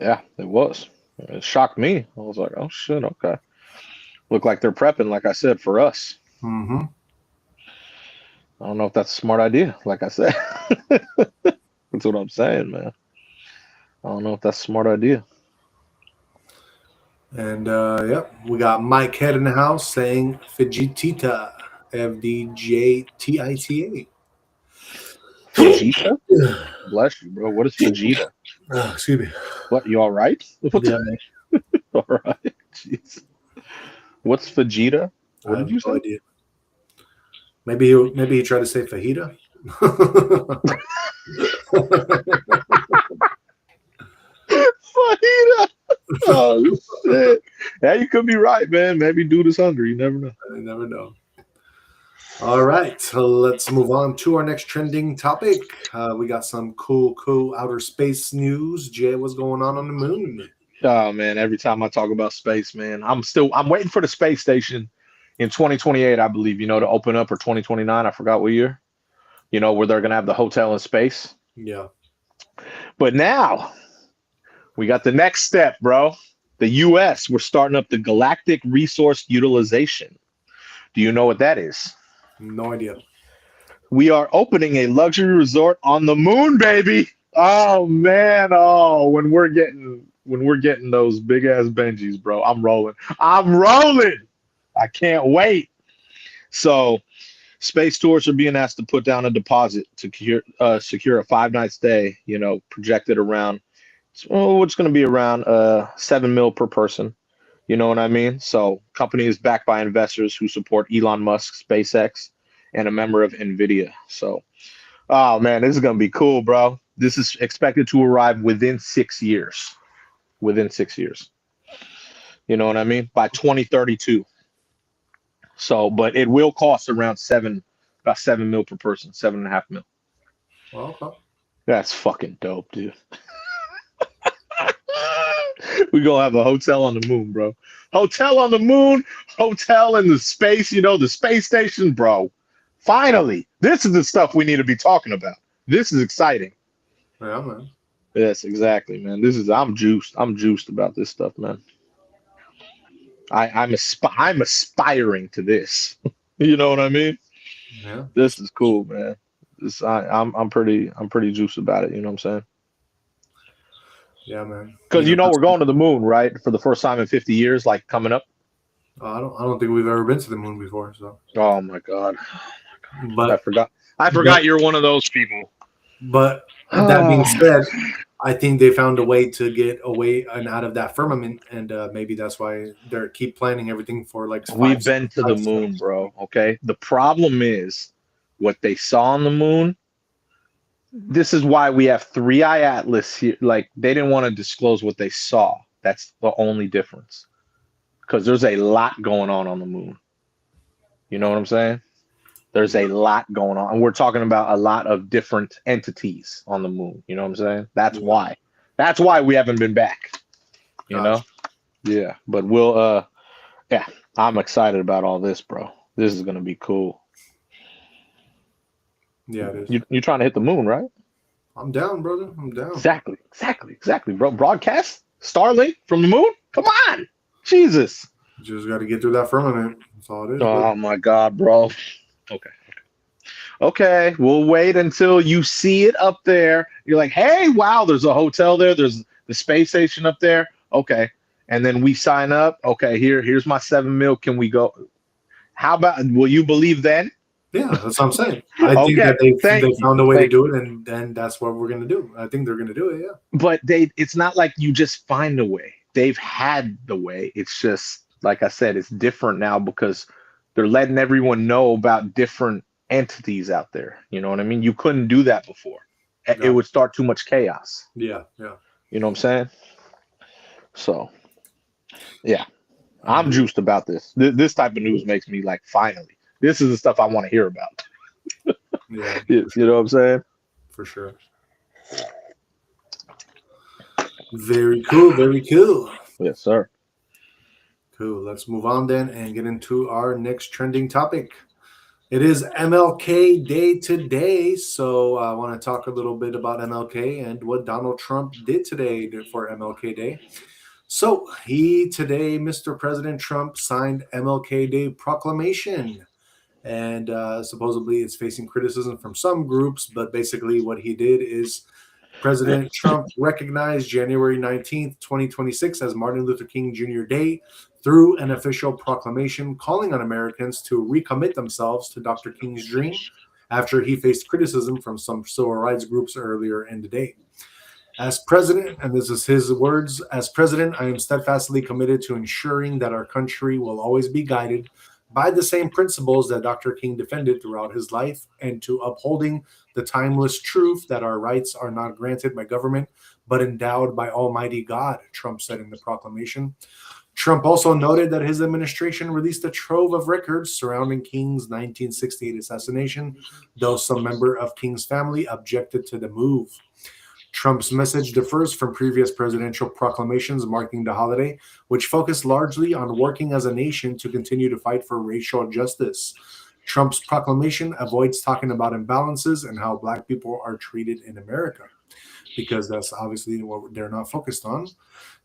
Yeah, it was. It shocked me. I was like, oh shit, okay. Look like they're prepping, like I said, for us. Mm-hmm. I don't know if that's a smart idea. Like I said, that's what I'm saying, man. I don't know if that's a smart idea. And yep, we got Mike Head in the house saying Fajitita, FDJTITA. Fajita? Bless you, bro. What is Fajita? Excuse me. What? You all right? What's Yeah, man. all right? Jeez. What's Fajita? I What did have you no say? idea. Maybe he tried to say fajita. Fajita. Oh shit. Yeah, you could be right, man. Maybe dude is hungry. You never know. I never know. All right, so let's move on to our next trending topic. We got some cool outer space news. Jay, what's going on the moon? Oh man, every time I talk about space, man, I'm waiting for the space station in 2028, I believe, to open up, or 2029. I forgot what year. Where they're gonna have the hotel in space. Yeah. But now we got the next step, bro. The US, we're starting up the galactic resource utilization. Do you know what that is? No idea. We are opening a luxury resort on the moon, baby. Oh man, oh when we're getting those big ass Benjis, bro. I'm rolling. I can't wait. So space tours are being asked to put down a deposit to secure a 5 night stay, projected around, it's going to be around $7 million per person. You know what I mean? So company is backed by investors who support Elon Musk, SpaceX, and a member of NVIDIA. So, oh man, this is going to be cool, bro. This is expected to arrive within 6 years. Within 6 years. You know what I mean? By 2032. So, but it will cost around about $7 million per person, 7.5 million. Well, okay. That's fucking dope, dude. We're gonna have a hotel on the moon, bro. Hotel on the moon, hotel in the space, the space station, bro. Finally, this is the stuff we need to be talking about. This is exciting. Yeah, man. Yes, exactly, man. I'm juiced. I'm juiced about this stuff, man. I'm aspiring to this. You know what I mean? Yeah. This is cool, man. I'm pretty juiced about it. You know what I'm saying? Yeah, man. Because we're going to the moon, right? For the first time in 50 years, like coming up. I don't think we've ever been to the moon before. So. Oh my god. But I forgot you're one of those people. But that being said, I think they found a way to get away and out of that firmament, and maybe that's why they keep planning everything for like We've been to the moon, bro. Okay. The problem is what they saw on the moon. This is why we have 3-eye atlas here. Like they didn't want to disclose what they saw. That's the only difference. Because there's a lot going on the moon. You know what I'm saying? There's a lot going on. And we're talking about a lot of different entities on the moon. You know what I'm saying? That's why. That's why we haven't been back. You know? Yeah. But I'm excited about all this, bro. This is gonna be cool. Yeah, it is. You're trying to hit the moon, right? I'm down, brother. I'm down. Exactly, bro. Broadcast Starlink from the moon. Come on, Jesus. You just got to get through that firmament. That's all it is. Oh my God, bro. Okay. We'll wait until you see it up there. You're like, hey, wow, there's a hotel there. There's the space station up there. Okay. And then we sign up. Okay, here's my 7 mil. Can we go? How about, will you believe then? Yeah, that's what I'm saying. I think that they found a way to do it, and then that's what we're gonna do. I think they're gonna do it, yeah. But it's not like you just find a way. They've had the way. It's just, like I said, it's different now because they're letting everyone know about different entities out there. You know what I mean? You couldn't do that before. No. It would start too much chaos. Yeah. You know what I'm saying? So, yeah. I'm juiced about this. This type of news makes me like, finally. This is the stuff I want to hear about. Yeah. You know what I'm saying? For sure. Very cool. Yes, sir. Cool. Let's move on then and get into our next trending topic. It is MLK Day today, so I want to talk a little bit about MLK and what Donald Trump did today for MLK Day. So today, Mr. President Trump signed MLK Day proclamation. and supposedly it's facing criticism from some groups. But basically, what he did is President Trump recognized January 19th, 2026 as Martin Luther King Jr. Day through an official proclamation calling on Americans to recommit themselves to Dr. King's dream after he faced criticism from some civil rights groups earlier in the day. As president, and this is his words, as president, I am steadfastly committed to ensuring that our country will always be guided by the same principles that Dr. King defended throughout his life and to upholding the timeless truth that our rights are not granted by government but endowed by Almighty God, Trump said in the proclamation. Trump also noted that his administration released a trove of records surrounding King's 1968 assassination, though some member of King's family objected to the move. Trump's message differs from previous presidential proclamations marking the holiday, which focused largely on working as a nation to continue to fight for racial justice. Trump's proclamation avoids talking about imbalances and how Black people are treated in America, because that's obviously what they're not focused on.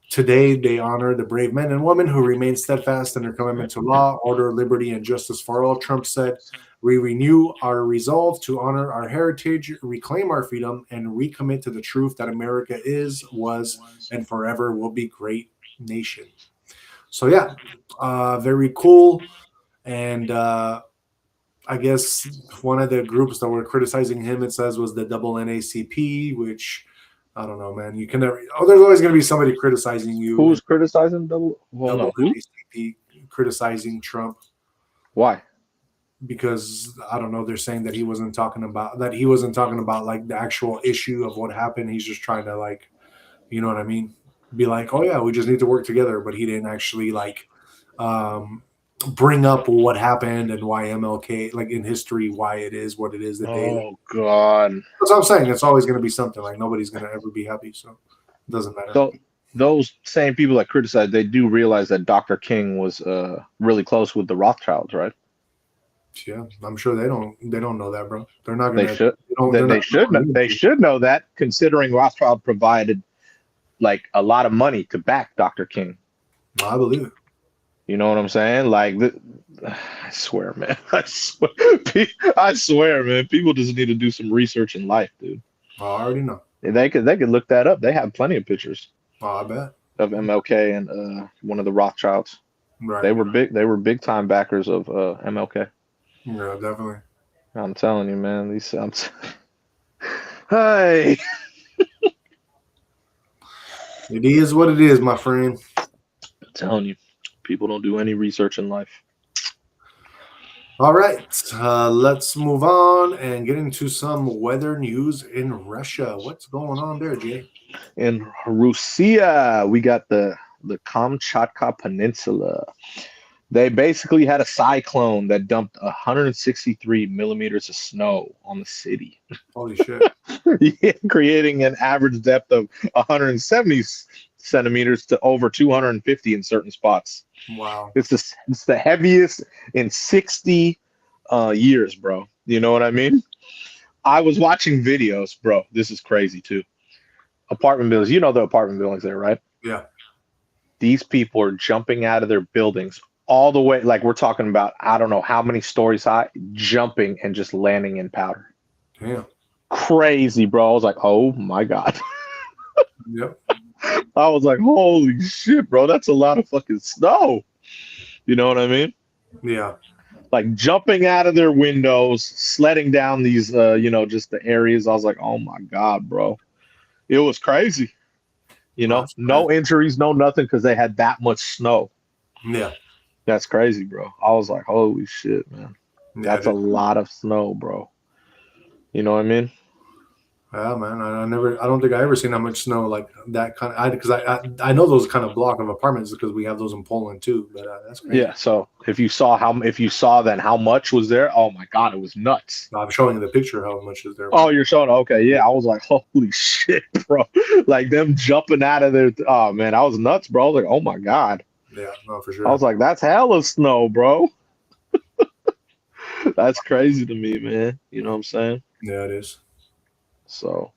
Today, they honor the brave men and women who remain steadfast in their commitment to law, order, liberty, and justice for all. Trump said, we renew our resolve to honor our heritage, reclaim our freedom, and recommit to the truth that America is, was, and forever will be great nation. So yeah, very cool. And I guess one of the groups that were criticizing him, it says, was the double NACP, which I don't know, man. You can never. Oh, there's always going to be somebody criticizing you. Who's criticizing double? Well, Double no, who? NACP criticizing Trump Why? because I don't know. They're saying that he wasn't talking about like the actual issue of what happened. He's just trying to like, you know what I mean? Be like, oh yeah, we just need to work together. But he didn't actually like bring up what happened and why MLK, like in history, why it is what it is that they. Oh God. That's what I'm saying. It's always going to be something. Like nobody's going to ever be happy, so it doesn't matter. So those same people that criticize, they do realize that Dr. King was really close with the Rothschilds, right? Yeah, I'm sure they don't know that, bro. They're not going to. They should. They should know that, considering Rothschild provided like a lot of money to back Dr. King. I believe it. You know what I'm saying? Like, I swear, man. I swear, man. People just need to do some research in life, dude. I already know. They could look that up. They have plenty of pictures. Oh, I bet. Of MLK and one of the Rothschilds. Right. They were big time backers of MLK. Yeah, definitely. I'm telling you, man. Hey. It is what it is, my friend. I'm telling you, people don't do any research in life. All right, let's move on and get into some weather news in Russia. What's going on there, Jay? In Russia, we got the Kamchatka Peninsula. They basically had a cyclone that dumped 163 millimeters of snow on the city. Holy shit. Yeah, creating an average depth of 170 centimeters to over 250 in certain spots. Wow. It's the heaviest in 60 years, bro. You know what I mean? I was watching videos, bro. This is crazy too. Apartment buildings. You know the apartment buildings there, right? Yeah. These people are jumping out of their buildings all the way, like we're talking about, I don't know how many stories high, jumping and just landing in powder. Damn. Crazy, bro. I was like, oh my God. Yep. I was like, holy shit, bro. That's a lot of fucking snow. You know what I mean? Yeah. Like jumping out of their windows, sledding down these, just the areas. I was like, oh my God, bro. It was crazy. You know, no injuries, no nothing, because they had that much snow. Yeah. That's crazy, bro. I was like, holy shit, man. Yeah, That's a lot of snow, bro. You know what I mean? Yeah, man. I don't think I ever seen that much snow like that kind of. Because I know those kind of block of apartments because we have those in Poland too. But that's crazy. Yeah. So if you saw then how much was there? Oh my God, it was nuts. I'm showing you the picture how much is there. Oh, you're showing? Okay, yeah. I was like, holy shit, bro. Like them jumping out of there. Oh man, I was nuts, bro. I was like, oh my God. Yeah, no, for sure. I was like, that's hella snow, bro. That's crazy to me, man. You know what I'm saying? Yeah, it is. So,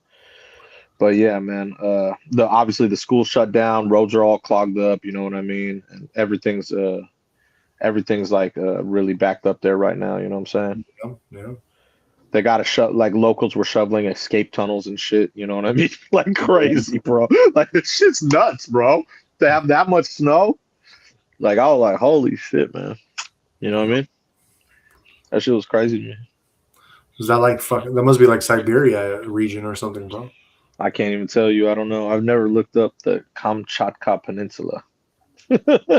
but yeah, man. Obviously the school shut down, roads are all clogged up. You know what I mean? And everything's everything's like really backed up there right now. You know what I'm saying? Yeah. They got to shut, like locals were shoveling escape tunnels and shit. You know what I mean? Like crazy, bro. Like this shit's nuts, bro. To have that much snow, like I was like, holy shit, man. You know what I mean? That shit was crazy to me. Is that like fucking? That must be like Siberia region or something, bro. I can't even tell you. I don't know. I've never looked up the Kamchatka Peninsula.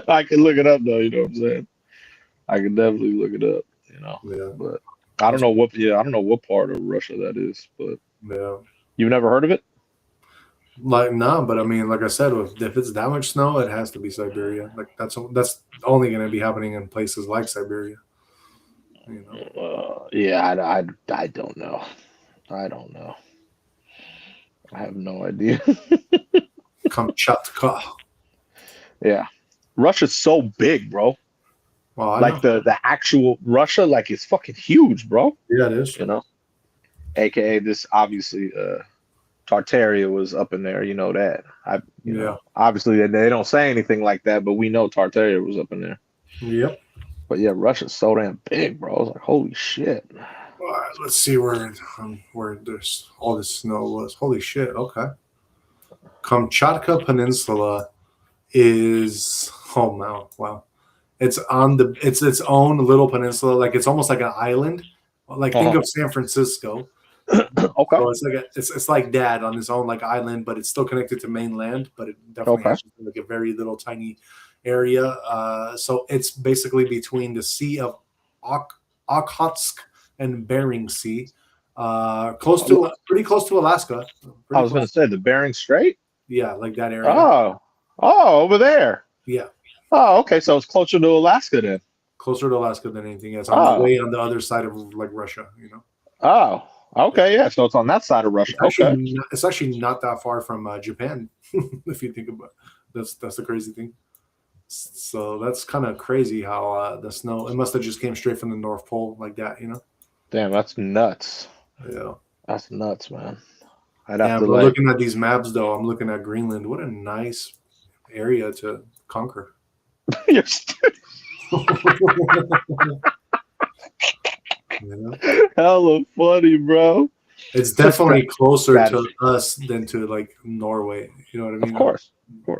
I can look it up though. You know what I'm saying? I can definitely look it up. You know, Yeah. but I don't know what. Yeah, I don't know what part of Russia that is. But Yeah. you've never heard of it? Like no, but I mean, like I said, if it's that much snow, it has to be Siberia. Like that's only going to be happening in places like Siberia. You know. Yeah, I don't know. I don't know. I have no idea. Kamchatka. Yeah, Russia's so big, bro. Well, I Like know. the actual Russia, like it's fucking huge, bro. Yeah, it is. You know, aka this obviously Tartaria was up in there. You know that. You know, obviously they don't say anything like that, but we know Tartaria was up in there. Yep. But yeah, Russia's so damn big, bro. I was like, holy shit. All right, let's see where there's all this snow was. Holy shit. Okay. Kamchatka Peninsula is wow. It's its own little peninsula. Like it's almost like an island. Like think of San Francisco. Okay. So it's like that on its own like island, but it's still connected to mainland. But it definitely has like a very little tiny area. So it's basically between the Sea of Okhotsk and Bering Sea, pretty close to Alaska. I was going to say the Bering Strait. Yeah, like that area. Oh, over there. Yeah. Oh, okay. So it's closer to Alaska then. Closer to Alaska than anything else. On the way on the other side of like Russia, you know. Oh, okay. Yeah. So it's on that side of Russia. It's actually not that far from Japan, if you think about it. That's the crazy thing. So that's kind of crazy how the snow. It must have just came straight from the North Pole like that, you know. Damn, that's nuts. Yeah, that's nuts, man. Looking at these maps, though, I'm looking at Greenland. What a nice area to conquer. Hella funny, bro. It's definitely closer to us than to like Norway. You know what I mean? Of course.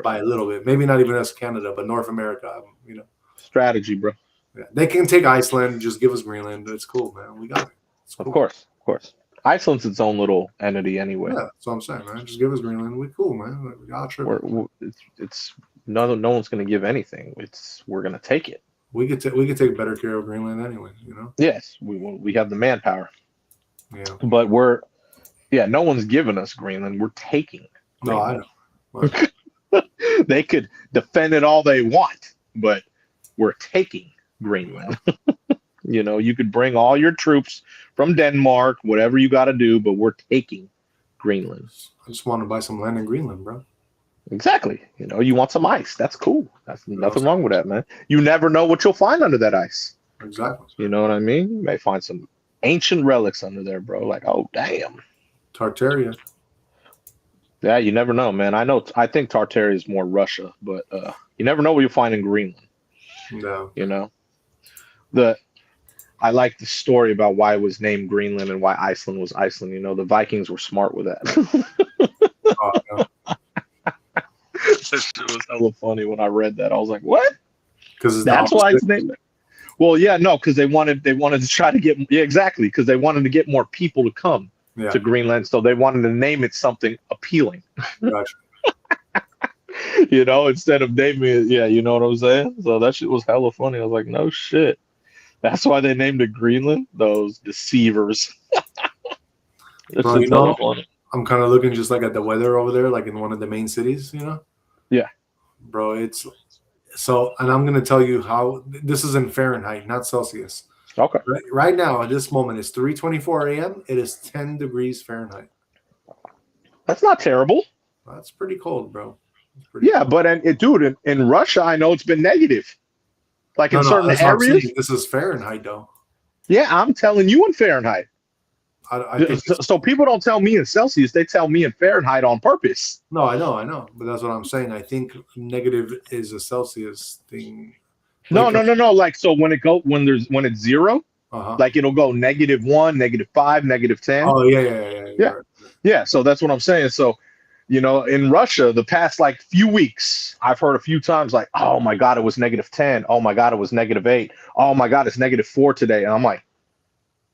By a little bit. Maybe not even us, Canada, but North America. You know. Strategy, bro. Yeah. They can take Iceland. Just give us Greenland. It's cool, man. We got it. Cool. Of course. Iceland's its own little entity anyway. Yeah, that's what I'm saying, man. Just give us Greenland. We cool, man. We got trip. It's no one's gonna give anything. We're gonna take it. We could take better care of Greenland anyway, you know. Yes, we have the manpower. Yeah, but no one's giving us Greenland. We're taking Greenland. No, I know. They could defend it all they want, but we're taking Greenland. You know, you could bring all your troops from Denmark, whatever you got to do, but we're taking Greenland. I just want to buy some land in Greenland, bro. Exactly. You know, you want some ice. That's cool. That's nothing wrong with that, man. You never know what you'll find under that ice. Exactly. You know what I mean? You may find some ancient relics under there, bro. Like, oh, damn. Tartaria. Yeah, you never know, man. I think Tartaria is more Russia, but you never know what you'll find in Greenland. No. You know? I like the story about why it was named Greenland and why Iceland was Iceland. You know, the Vikings were smart with that. Oh, no. That shit was hella funny when I read that. I was like, what? Because that's why it's named. Well, yeah, no, because they wanted to try to get exactly because they wanted to get more people to come to Greenland, so they wanted to name it something appealing. Gotcha. You know, instead of naming it, you know what I'm saying? So that shit was hella funny. I was like, no shit. That's why they named it Greenland? Those deceivers. Bro, you know, I'm kind of looking just like at the weather over there, like in one of the main cities, you know? Yeah. Bro, it's so, and I'm going to tell you how this is in Fahrenheit, not Celsius. Okay. Right now, at this moment, it's 3:24 a.m. It is 10 degrees Fahrenheit. That's not terrible. That's pretty cold, bro. Cold. But dude, in Russia, I know it's been negative. Like in certain areas. This is Fahrenheit, though. Yeah, I'm telling you in Fahrenheit. I think so people don't tell me in Celsius; they tell me in Fahrenheit on purpose. No, I know, but that's what I'm saying. I think negative is a Celsius thing. No, Like, no, no, no. Like so when it's zero, uh-huh. like it'll go -1, -5, -10. Oh yeah. Yeah. You're right. Yeah. So that's what I'm saying. So, in Russia, the past like few weeks, I've heard a few times like, oh my God, it was -10. Oh my God, it was -8. Oh my God, it's -4 today. And I'm like,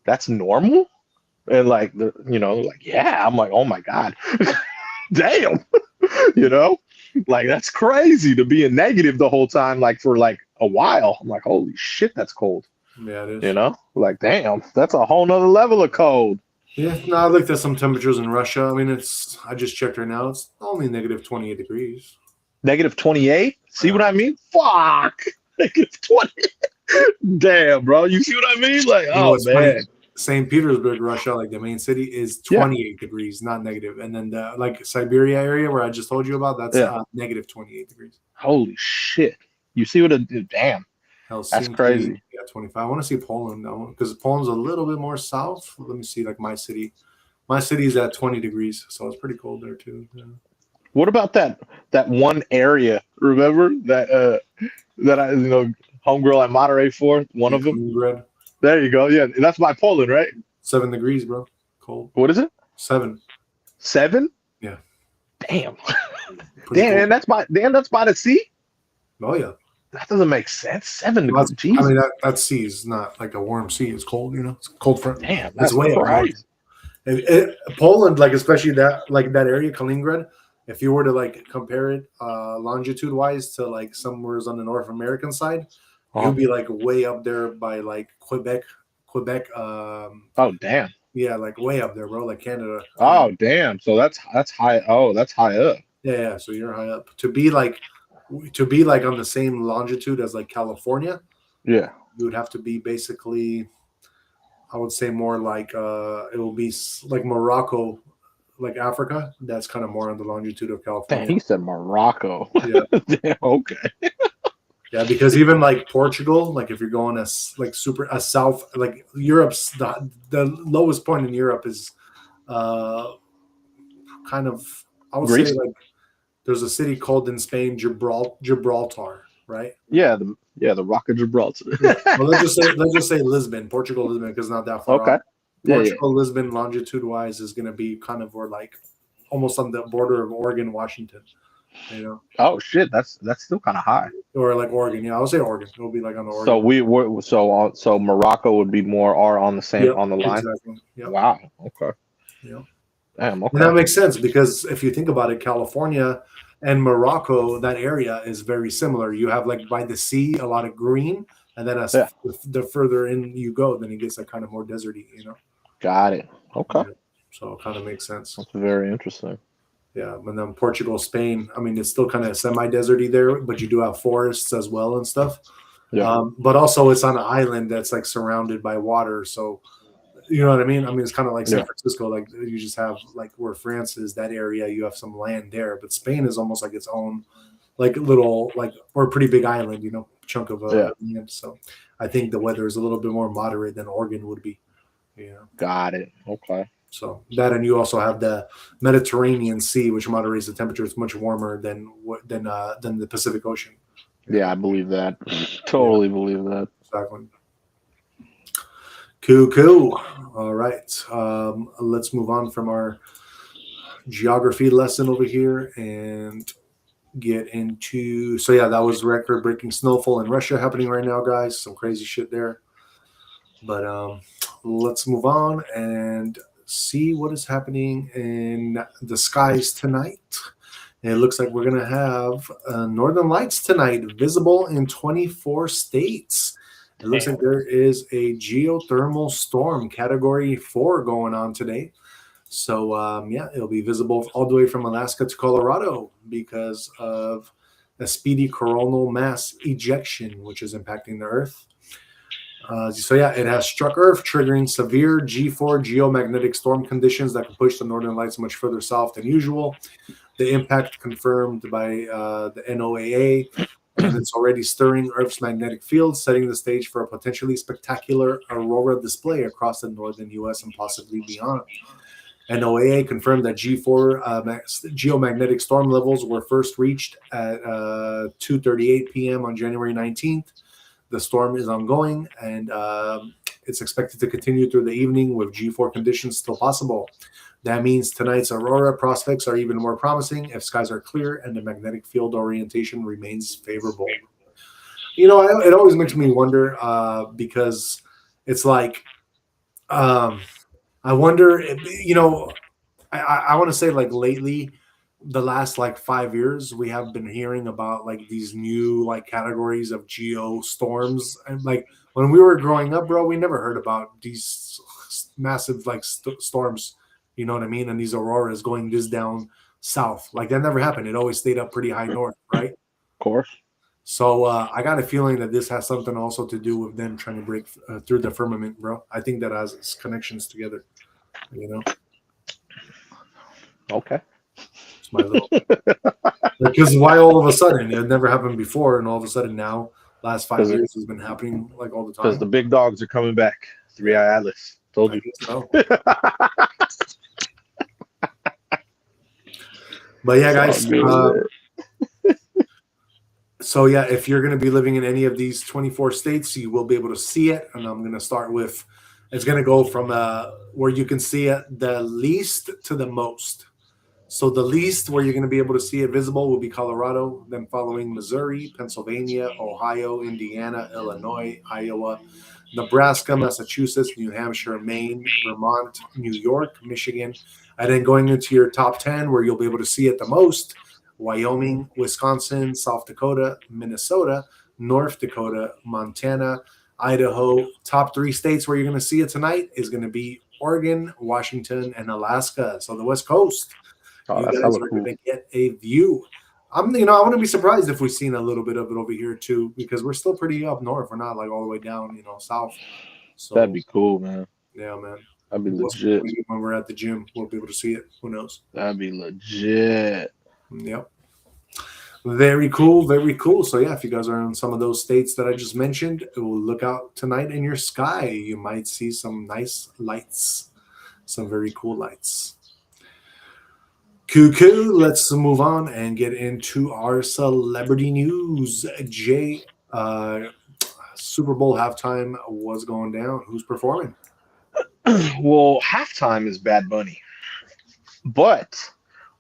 that's normal? And like like, yeah, I'm like, oh my God. Damn. you know? Like that's crazy to be in negative the whole time, like for like a while. I'm like, holy shit, that's cold. Yeah, it is. Like damn, that's a whole nother level of cold. Yeah, no, I looked at some temperatures in Russia. I mean, I just checked right now. It's only negative 28 degrees. -28. See Yeah. what I mean? Fuck. -20. Damn, bro. You see what I mean? Like, You know oh what's funny? man. St. Petersburg, Russia, like the main city, is Yeah. 28 degrees, not negative. And then the like Siberia area where I just told you about, that's Yeah. negative 28 degrees. Holy shit. You see what damn. That's Helsinki, crazy. yeah, 25. I want to see Poland now because Poland's a little bit more south. Let me see, like my city. My city is at 20 degrees, so it's pretty cold there too. Yeah. What about that one area? Remember that I homegirl I moderate for? One of them? Greenland, There you go. Yeah, that's by Poland, right? 7 degrees, bro. Cold. What is it? 7. 7? Yeah. Damn. Pretty Damn, cold. that's by the sea? Oh yeah. That doesn't make sense. 7 Well, degrees. I Jesus. mean that sea is not like a warm sea. It's cold, It's cold front. Damn, It's that's way up north. crazy. Poland, like especially that area, Kaliningrad. If you were to like compare it longitude wise to like somewhere on the North American side, you'll be like way up there by like Quebec. Oh damn. Yeah, like way up there, bro. Like Canada. Oh damn. So that's high. Oh, that's high up. Yeah. So you're high up. To be like on the same longitude as like California. Yeah. You would have to be basically, I would say more like it will be like Morocco, like Africa. That's kind of more on the longitude of California. Damn, he said Morocco. Yeah. Damn, okay. Yeah, because even like Portugal, like if you're going as like super south, like Europe's the lowest point in Europe is kind of, I would Greece? say like there's a city called in Spain Gibraltar, right? Yeah, the Rock of Gibraltar. Yeah. Well, let's just say Lisbon, Portugal, Lisbon, because it's not that far Okay. off. Portugal, Lisbon, longitude wise, is going to be kind of where like almost on the border of Oregon, Washington. Oh shit, that's still kind of high. Or like Oregon, yeah, I would say Oregon. It'll be like on the Oregon. So Morocco would be more on the same on the line. Exactly. Yep. Wow. Okay. Yeah. Damn. Okay. And that makes sense because if you think about it, California and Morocco, that area is very similar. You have like by the sea a lot of green, and then as the further in you go, then it gets like kind of more deserty. Got it. Okay. Yeah. So it kind of makes sense. That's very interesting. Yeah, and then Portugal, Spain. I mean, it's still kind of semi-deserty there, but you do have forests as well and stuff. Yeah. But also, it's on an island that's like surrounded by water. So, you know what I mean? I mean, it's kind of like San Francisco. Like you just have like where France is, that area. You have some land there, but Spain is almost like its own, like little or a pretty big island. Chunk of land. So, I think the weather is a little bit more moderate than Oregon would be. Got it. Okay. So that, and you also have the Mediterranean Sea, which moderates the temperature. It's much warmer than the Pacific Ocean. Yeah, I believe that. Totally believe that. Exactly. Cool. All right. Let's move on from our geography lesson over here and get into. So yeah, that was record-breaking snowfall in Russia happening right now, guys. Some crazy shit there. But let's move on and see what is happening in the skies tonight. And it looks like we're going to have northern lights tonight, visible in 24 states. It looks like there is a geothermal storm, category 4, going on today. So, it'll be visible all the way from Alaska to Colorado because of a speedy coronal mass ejection, which is impacting the Earth. It has struck Earth, triggering severe G4 geomagnetic storm conditions that can push the northern lights much further south than usual. The impact confirmed by the NOAA, and it's already stirring Earth's magnetic field, setting the stage for a potentially spectacular aurora display across the northern U.S. and possibly beyond. NOAA confirmed that G4 geomagnetic storm levels were first reached at 2:38 p.m. on January 19th. The storm is ongoing, and it's expected to continue through the evening with G4 conditions still possible. That means tonight's aurora prospects are even more promising if skies are clear and the magnetic field orientation remains favorable. It always makes me wonder because it's like, I wonder, I want to say like lately, the last like 5 years, we have been hearing about like these new like categories of geo storms. And like when we were growing up, bro, we never heard about these massive like storms, you know what I mean? And these auroras going this down south. Like that never happened. It always stayed up pretty high north, right? Of course. So I got a feeling that this has something also to do with them trying to break through the firmament, bro. I think that has its connections together, you know? Okay. It's my little. Because why all of a sudden? It never happened before, and all of a sudden now, last 5 years has been happening like all the time. Because the big dogs are coming back. 3-Eye Atlas. Told I you. guess so. But yeah, guys. So yeah, if you're going to be living in any of these 24 states, you will be able to see it. And I'm going to start with, it's going to go from where you can see it the least to the most. So the least where you're going to be able to see it visible will be Colorado, then following Missouri, Pennsylvania, Ohio, Indiana, Illinois, Iowa, Nebraska, Massachusetts, New Hampshire, Maine, Vermont, New York, Michigan, and then going into your top 10 where you'll be able to see it the most, Wyoming, Wisconsin, South Dakota, Minnesota, North Dakota, Montana, Idaho. Top 3 states where you're going to see it tonight is going to be Oregon, Washington, and Alaska. So the West Coast. You guys are going to get a view. I wouldn't be surprised if we've seen a little bit of it over here too, because we're still pretty up north. We're not like all the way down, south. So that'd be cool, man. Yeah, man. That'd be legit. When we're at the gym, we'll be able to see it. Who knows? That'd be legit. Yep. Very cool. Very cool. So yeah, if you guys are in some of those states that I just mentioned, look out tonight in your sky. You might see some nice lights, some very cool lights. Cuckoo, let's move on and get into our celebrity news. Jay, Super Bowl halftime was going down. Who's performing? Well, halftime is Bad Bunny. But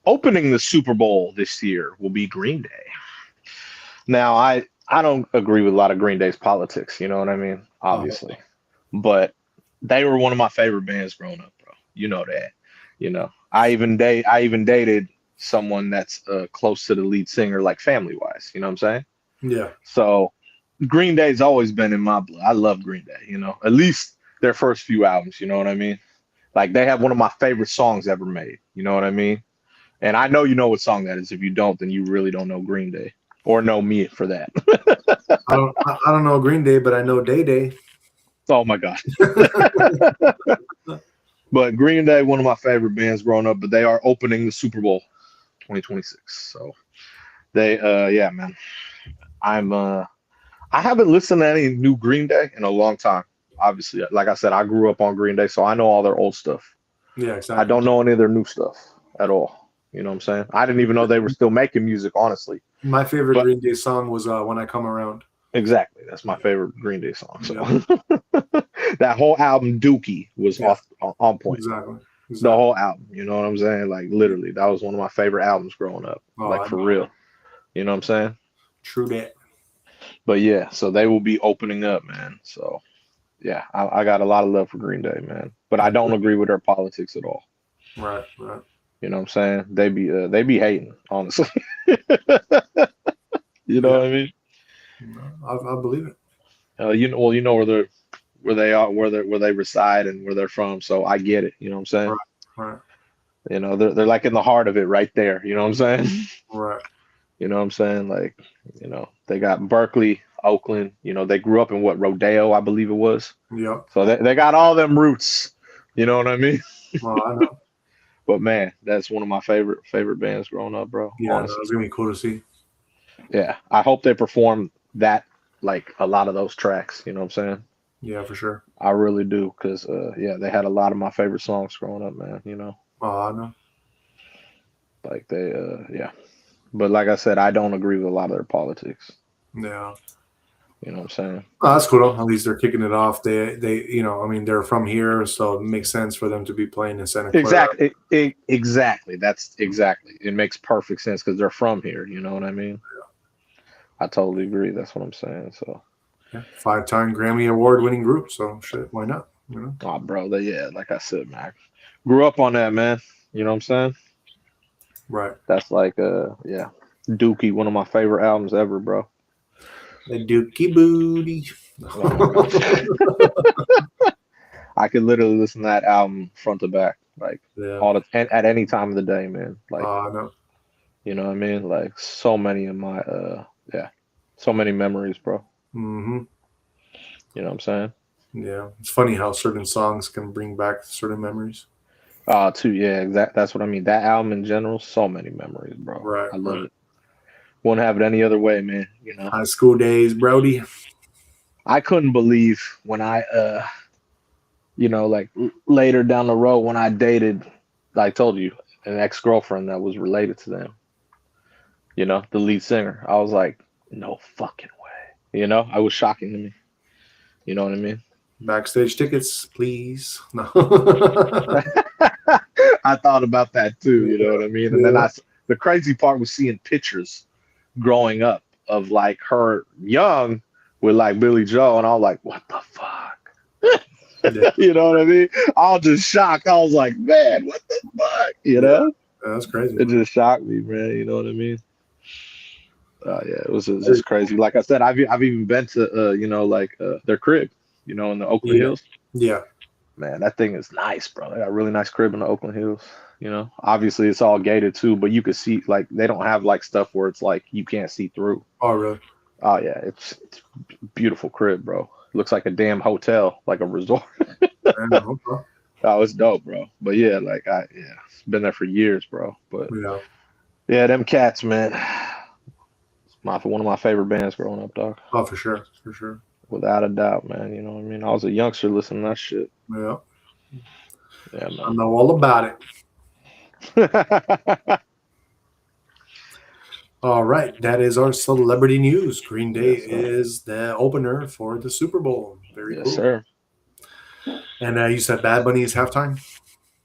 opening the Super Bowl this year will be Green Day. Now, I don't agree with a lot of Green Day's politics, you know what I mean? Obviously. But they were one of my favorite bands growing up, bro. You know that. I even dated someone that's close to the lead singer, like family-wise. You know what I'm saying? Yeah. So Green Day's always been in my blood. I love Green Day, at least their first few albums, you know what I mean? Like they have one of my favorite songs ever made, you know what I mean? And I know you know what song that is. If you don't, then you really don't know Green Day or know me for that. I don't know Green Day, but I know Day Day. Oh my God. But Green Day, one of my favorite bands growing up, but they are opening the Super Bowl 2026. So they, yeah, man, I haven't listened to any new Green Day in a long time. Obviously, like I said, I grew up on Green Day, so I know all their old stuff. Yeah, exactly. I don't know any of their new stuff at all. You know what I'm saying? I didn't even know they were still making music, honestly. My favorite Green Day song was When I Come Around. Exactly. That's my favorite Green Day song. So that whole album, Dookie, was on point. Exactly. The whole album. You know what I'm saying? Like, literally, that was one of my favorite albums growing up. For real. You know what I'm saying? True that. But yeah, so they will be opening up, man. So yeah, I got a lot of love for Green Day, man. But I don't agree with their politics at all. Right. You know what I'm saying? They be hating, honestly. You know what I mean? I believe it. You know where they are, where they reside, and where they're from. So I get it. You know what I'm saying? Right. They're like in the heart of it, right there. You know what I'm saying? Right. You know what I'm saying? Like, they got Berkeley, Oakland. They grew up in Rodeo, I believe it was. Yep. So they got all them roots. You know what I mean? Well, I know. But man, that's one of my favorite bands growing up, bro. Yeah, honestly. It's gonna be cool to see. Yeah, I hope they perform that, like a lot of those tracks. You know what I'm saying? Yeah, for sure. I really do, because they had a lot of my favorite songs growing up, man. Oh, I know. Like they, But like I said, I don't agree with a lot of their politics. Yeah. You know what I'm saying? Oh, that's cool. Though. At least they're kicking it off. They, I mean, they're from here, so it makes sense for them to be playing in Santa Clara. Exactly. That's exactly. It makes perfect sense because they're from here. You know what I mean? I totally agree. That's what I'm saying. So, Yeah, 5-time Grammy Award-winning group. So shit, why not? oh, bro, like I said, man, grew up on that, man. You know what I'm saying? Right. That's like, yeah, Dookie, one of my favorite albums ever, bro. The Dookie Booty. I could literally listen to that album front to back, like Yeah. at any time of the day, man. Like, No. you know what I mean? Like, so many of my, yeah, so many memories, bro. Mm-hmm. You know what I'm saying? Yeah. It's funny how certain songs can bring back certain memories. Yeah, that's what I mean. That album in general, so many memories, bro. Right. I love it. Wouldn't have it any other way, man. You know, High school days, Brody. I couldn't believe when I, you know, like later down the road when I dated, I told you, an ex-girlfriend that was related to them. You know, the lead singer. I was like, no fucking way. You know, I was shocking to me. You know what I mean? Backstage tickets, please. No. I thought about that too. You know what I mean? And then the crazy part was seeing pictures growing up of like her young with like Billy Joe, and I was like, what the fuck? Yeah. You know what I mean? I was just shocked. I was like, man, what the fuck? You know? That's crazy. It just shocked me, man. You know what I mean? Yeah, it was just crazy. Like I said, I've even been to you know, like their crib, you know, in the Oakland Hills. Yeah. Man, that thing is nice, bro. They got a really nice crib in the Oakland Hills. You know, obviously it's all gated too, but you could see like they don't have like stuff where it's like you can't see through. Oh, really? Oh yeah, it's beautiful crib, bro. Looks like a damn hotel, like a resort. Oh, it's dope, bro. But yeah, like it's been there for years, bro. But yeah, them cats, man. It's one of my favorite bands growing up, dog. Oh, for sure, for sure. Without a doubt, man. You know what I mean? I was a youngster listening to that shit. Yeah. Yeah, man. I know all about it. All right, that is our celebrity news. Green Day is the opener for the Super Bowl. Very cool. Yes, sir. And you said Bad Bunny is halftime?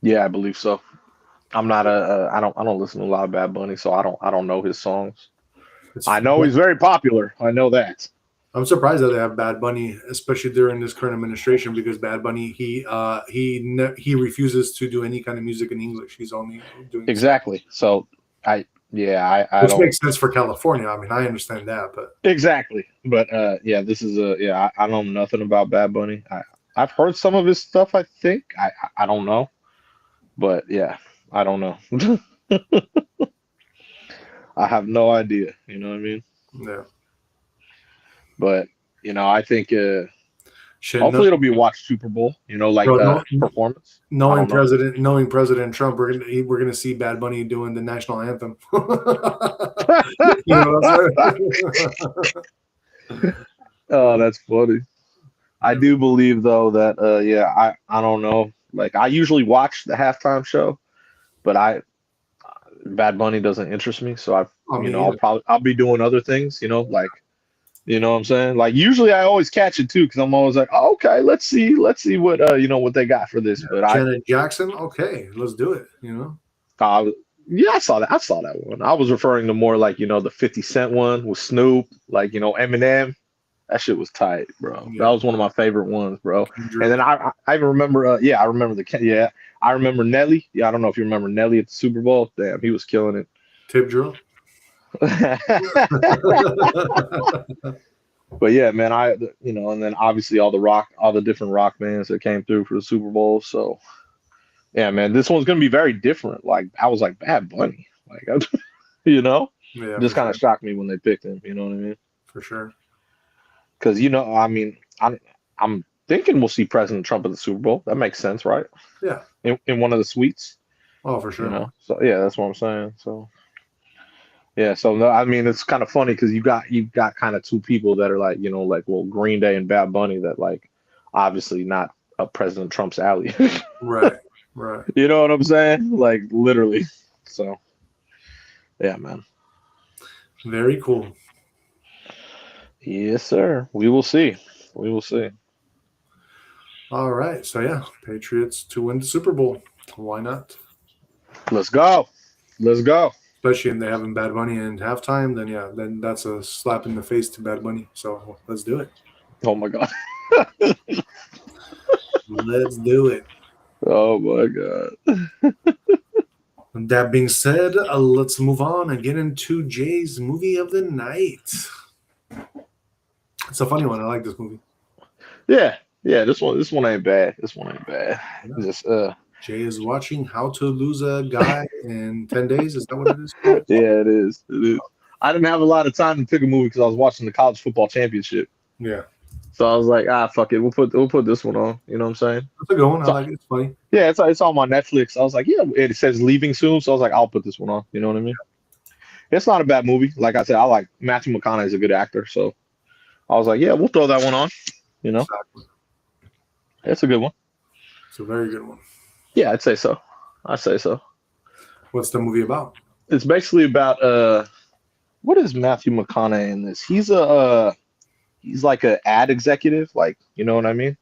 Yeah, I believe so. I'm not I don't listen to a lot of Bad Bunny, so I don't know his songs. I know he's very popular. I know that. I'm surprised that they have Bad Bunny, especially during this current administration, because Bad Bunny he refuses to do any kind of music in English. He's only doing exactly. So I which makes sense for California. I mean, I understand that, but exactly. But yeah, this is I know nothing about Bad Bunny. I've heard some of his stuff. I think I don't know, but yeah, I don't know. I have no idea. You know what I mean? Yeah. But you know, I think hopefully it'll be watched Super Bowl. You know, like performance. Knowing President Trump, we're gonna see Bad Bunny doing the national anthem. You know what I'm saying? Oh, that's funny. I do believe though that I don't know. Like I usually watch the halftime show, but Bad Bunny doesn't interest me. So I'll be doing other things. You know, like. You know what I'm saying? Like usually I always catch it too because I'm always like, oh, okay, let's see what what they got for this. But Janet Jackson, okay, let's do it. You know? Yeah, I saw that one. I was referring to more like the 50 Cent one with Snoop, like Eminem. That shit was tight, bro. Yeah. That was one of my favorite ones, bro. And then I even remember, I remember Nelly. Yeah, I don't know if you remember Nelly at the Super Bowl. Damn, he was killing it. Tip drill. But yeah, man, and then obviously all the different rock bands that came through for the Super Bowl. So yeah, man, this one's gonna be very different. Like I was like Bad Bunny, like just kind of shocked me when they picked him. You know what I mean? For sure. Because I mean, I'm thinking we'll see President Trump at the Super Bowl. That makes sense, right? Yeah. In one of the suites. Oh, for sure. So yeah, that's what I'm saying. So. Yeah, so no, I mean it's kind of funny because you got kind of two people that are like well Green Day and Bad Bunny that like obviously not up President Trump's alley. Right. You know what I'm saying? Like literally. So yeah, man. Very cool. Yes, sir. We will see. We will see. All right. So yeah, Patriots to win the Super Bowl. Why not? Let's go. Let's go. Especially if they having Bad Bunny in halftime, then yeah, then that's a slap in the face to Bad Bunny. So let's do it. Oh my God. Let's do it. Oh my God. And that being said, let's move on and get into Jay's movie of the night. It's a funny one. I like this movie. Yeah. Yeah. This one ain't bad. This one ain't bad. Yeah. Just Jay is watching How to Lose a Guy in 10 Days. Is that what it is called? yeah, it is. It is. I didn't have a lot of time to pick a movie because I was watching the college football championship. Yeah. So I was like, fuck it. We'll put this one on. You know what I'm saying? It's a good one. I So, like it. It's funny. yeah, it's on my Netflix. I was like, yeah, it says leaving soon. So I was like, I'll put this one on. You know what I mean? It's not a bad movie. Like I said, I like Matthew McConaughey is a good actor. So I was like, yeah, we'll throw that one on. You know, Exactly. it's a good one. It's a very good one. Yeah, I'd say so. I'd say so. What's the movie about? It's basically about what is Matthew McConaughey in this? He's he's like a ad executive, like, you know what I mean?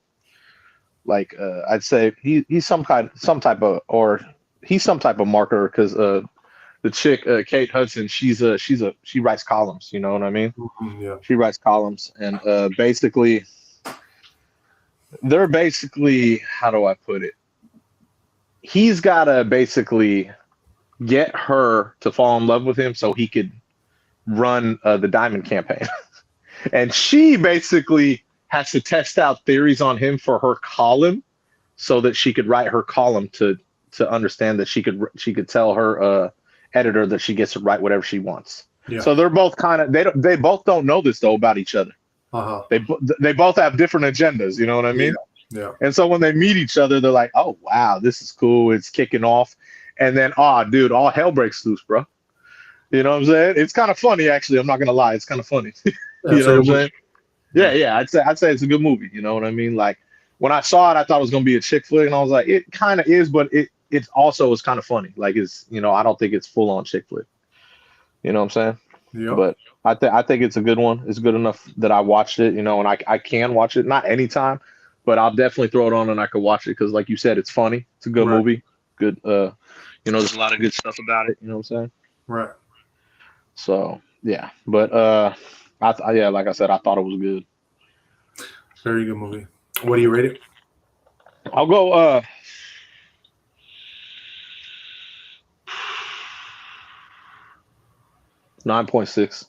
Like I'd say he's some type of marketer because the chick Kate Hudson, she writes columns, you know what I mean? Mm-hmm, yeah. She writes columns and basically they're basically, how do I put it? He's got to basically get her to fall in love with him so he could run the Diamond campaign. And she basically has to test out theories on him for her column so that she could write her column to understand that she could tell her editor that she gets to write whatever she wants. Yeah. So they're both kind of, they both don't know this though about each other. Uh-huh. They both have different agendas, you know what I mean? Yeah. And so when they meet each other, they're like, oh, wow, this is cool. It's kicking off. And then, dude, all hell breaks loose, bro. You know what I'm saying? It's kind of funny, actually. I'm not going to lie. It's kind of funny. You know what I'm saying? Yeah. I'd say it's a good movie. You know what I mean? Like, when I saw it, I thought it was going to be a chick flick. And I was like, it kind of is, but it also is kind of funny. Like, it's, you know, I don't think it's full on chick flick. You know what I'm saying? Yeah. But I think it's a good one. It's good enough that I watched it, you know, and I can watch it. Not anytime. But I'll definitely throw it on and I could watch it because, like you said, it's funny. It's a good movie. Good, you know, there's a lot of good stuff about it. You know what I'm saying? Right. So yeah, but yeah, like I said, I thought it was good. Very good movie. What do you rate it? I'll go 9.6.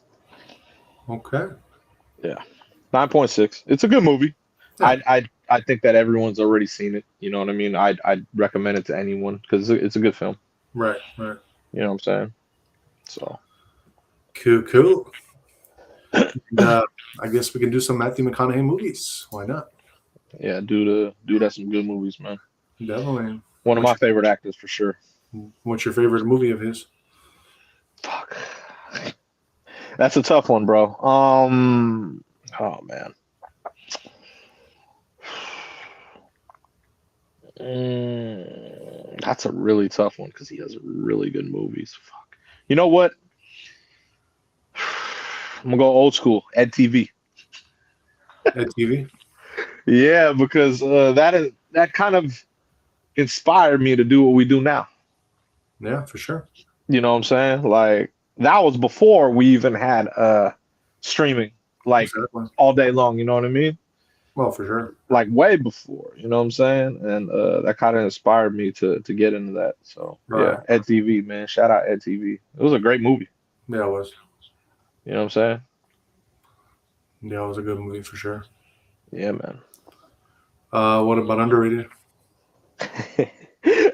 Okay. Yeah, 9.6. It's a good movie. Yeah. I think that everyone's already seen it. You know what I mean? I'd recommend it to anyone because it's a good film. Right. You know what I'm saying? So. Cool. I guess we can do some Matthew McConaughey movies. Why not? Yeah, dude has some good movies, man. Definitely. One of my favorite actors for sure. What's your favorite movie of his? Fuck. That's a tough one, bro. Oh man. That's a really tough one because he has really good movies. Fuck. You know what? I'm gonna go old school. Ed TV. Ed TV. Yeah, because that kind of inspired me to do what we do now. Yeah, for sure. You know what I'm saying? Like that was before we even had streaming, like all day long. You know what I mean? Well, for sure. Like way before. You know what I'm saying? And that kind of inspired me to get into that. So yeah, Ed TV, man. Shout out Ed TV. It was a great movie. Yeah, it was. You know what I'm saying? Yeah, it was a good movie for sure. Yeah, man. What about underrated?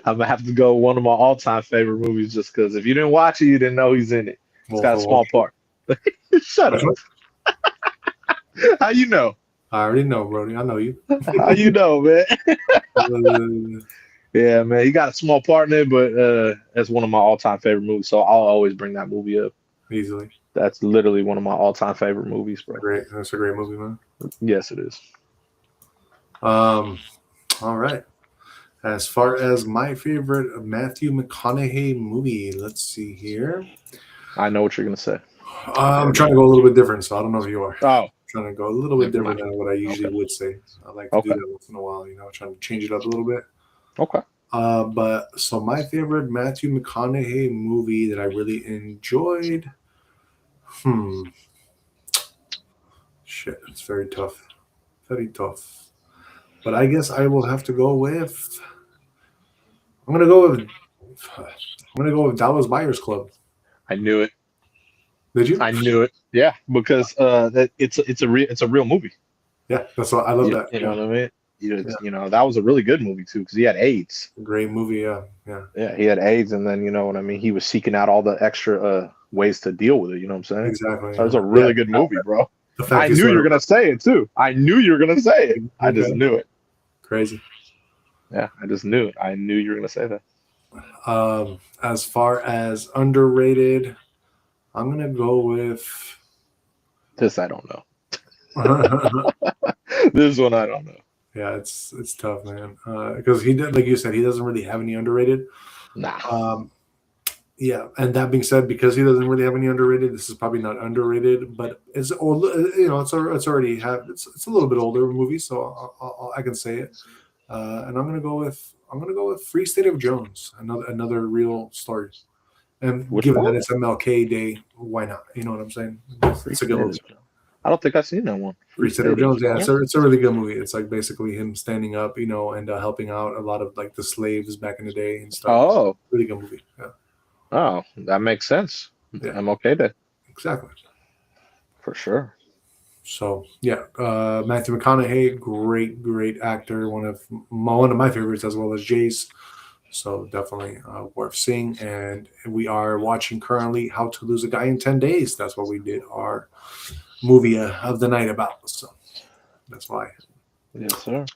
I'm gonna have to go one of my all-time favorite movies just because if you didn't watch it, you didn't know he's in it. It's got a small part. Shut up. How you know? I already know, Brody. I know you. How you know, man? Yeah, man. He got a small part in it, but that's one of my all-time favorite movies. So I'll always bring that movie up. Easily. That's literally one of my all-time favorite movies, bro. Great. That's a great movie, man. Yes, it is. All right. As far as my favorite Matthew McConaughey movie, let's see here. I know what you're gonna say. I'm trying to go a little bit different, so I don't know if you are. Oh, trying to go a little bit Never different mind. than what I usually Okay. would say. I like to do Okay. that once in a while, trying to change it up a little bit. Okay. But so my favorite Matthew McConaughey movie that I really enjoyed. Shit, it's very tough. Very tough. But I guess I will have to go with. I'm gonna go with. I'm gonna go with Dallas Buyers Club. I knew it. Did you? I knew it. Yeah, because that it's a real movie. Yeah, that's what I love that. You know Yeah, what I mean? yeah, That was a really good movie too because he had AIDS. great movie. Yeah, yeah, Yeah, he had AIDS, and then you know what I mean. He was seeking out all the extra ways to deal with it. You know what I'm saying? exactly. That was Yeah, a yeah. really good movie, bro. The fact I you knew said you were gonna say it too. I knew you were gonna say it. I just okay, knew it. crazy. Yeah, I just knew it. I knew you were gonna say that. As far as underrated, I'm gonna go with. This I don't know. This one I don't know. Yeah, it's tough, man. Because he did, like you said, he doesn't really have any underrated. Nah. Yeah, and that being said, because he doesn't really have any underrated, this is probably not underrated, but it's old. It's already it's a little bit older movie, so I can say it. And I'm gonna go with Free State of Jones, another real story. And Which given that one? it's MLK Day, why not? You know what I'm saying? Free It's a good State movie. of Jones. I don't think I've seen that one. Free Free State of State of Jones, yeah, Jones. it's a really good movie. It's like basically him standing up, and helping out a lot of like the slaves back in the day and stuff. Oh, Really good movie. Yeah, oh, that makes sense. yeah, I'm okay then. exactly. For sure. So yeah, Matthew McConaughey, great actor. One of my favorites, as well as Jay's. So definitely worth seeing. And we are watching currently How to Lose a Guy in 10 Days. That's what we did our movie of the night about. So that's why. Yes, sir.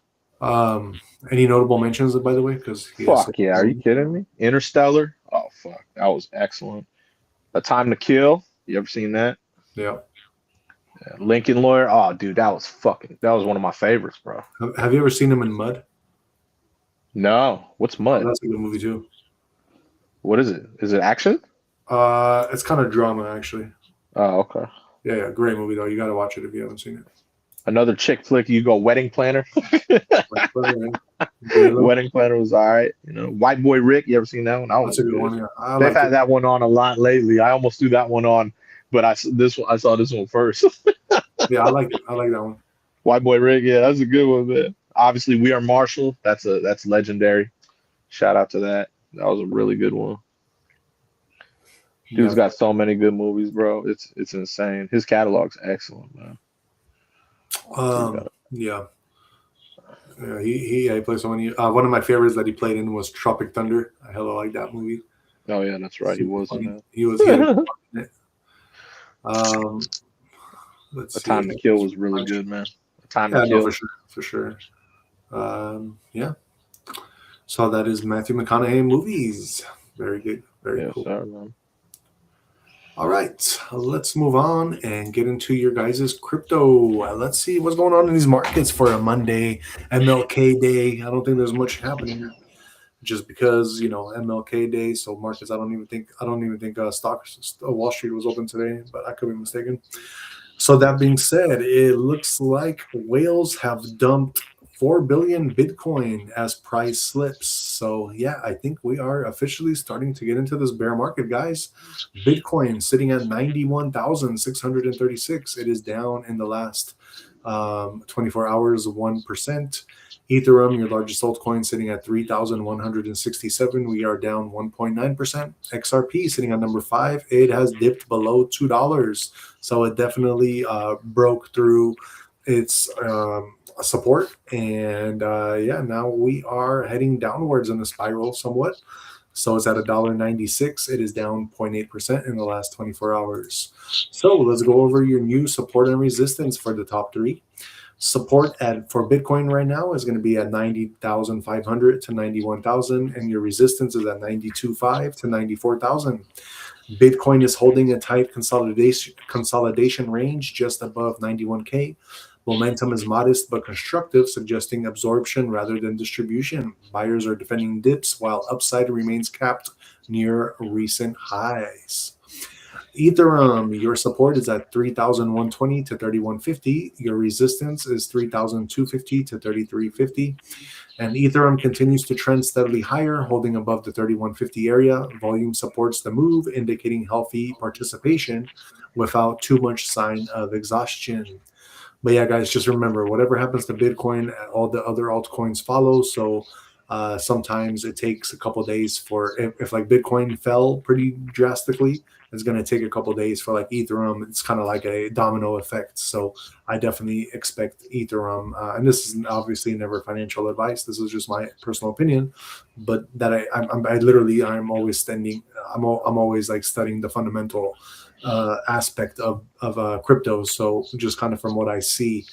Any notable mentions, by the way? Because he has. Fuck yeah, are you kidding me? Interstellar? Oh fuck, that was excellent. A Time to Kill. You ever seen that? Yeah. Yeah. Lincoln Lawyer. Oh, dude, that was one of my favorites, bro. Have you ever seen him in Mud? No, what's Oh, Mud? that's a good movie too. What is it? Is it action? It's kind of drama actually. Oh, okay. Yeah, great movie though. You got to watch it if you haven't seen it. Another chick flick. You go Wedding Planner. J-Lo. Wedding Planner was all right. White Boy Rick. You ever seen that one? That That's a was good good. one. Yeah, I They've like had it. that one on a lot lately. I almost threw that one on, but I saw this one first. Yeah, I like it. I like that one. White Boy Rick. Yeah, that's a good one, man. Obviously, We Are Marshall. That's legendary. Shout out to that. That was a really good one. Dude's got so many good movies, bro. It's insane. His catalog's excellent, man. Yeah. Yeah, he played so many. One of my favorites that he played in was Tropic Thunder. I hella like that movie. Oh yeah, that's right. He Super was in funny. that. He was in it. Let's A see. Time to Kill was really good, man. A Time to Yeah, no, Kill. for sure. Yeah. So that is Matthew McConaughey movies. Very good. Very Yeah, cool. sorry, man. All right, let's move on and get into your guys' crypto. Let's see what's going on in these markets for a Monday, MLK Day. I don't think there's much happening, just because MLK Day. So markets, I don't even think Wall Street was open today, but I could be mistaken. So that being said, it looks like whales have dumped 4 billion Bitcoin as price slips. So yeah, I think we are officially starting to get into this bear market, guys. Bitcoin sitting at 91,636. It is down in the last 24 hours, 1%. Ethereum, your largest altcoin, sitting at 3,167. We are down 1.9%. XRP sitting at number 5. It has dipped below $2. So it definitely broke through its support. And now we are heading downwards in a spiral somewhat. So it's at $1.96. It is down 0.8% in the last 24 hours. So let's go over your new support and resistance for the top three. Support for Bitcoin right now is going to be at 90,500 to 91,000, and your resistance is at 92.5 to 94,000. Bitcoin is holding a tight consolidation range just above 91K. Momentum is modest but constructive, suggesting absorption rather than distribution. Buyers are defending dips while upside remains capped near recent highs. Ethereum, your support is at 3,120 to 3,150. Your resistance is 3,250 to 3,350. And Ethereum continues to trend steadily higher, holding above the 3,150 area. Volume supports the move, indicating healthy participation without too much sign of exhaustion. But yeah, guys, just remember, whatever happens to Bitcoin, all the other altcoins follow. So sometimes it takes a couple days for if like Bitcoin fell pretty drastically, it's going to take a couple days for like Ethereum. It's kind of like a domino effect. So I definitely expect Ethereum, and this is obviously never financial advice. This is just my personal opinion, but that I'm always studying. I'm always like studying the fundamental aspect of crypto. So just kind of from what I see,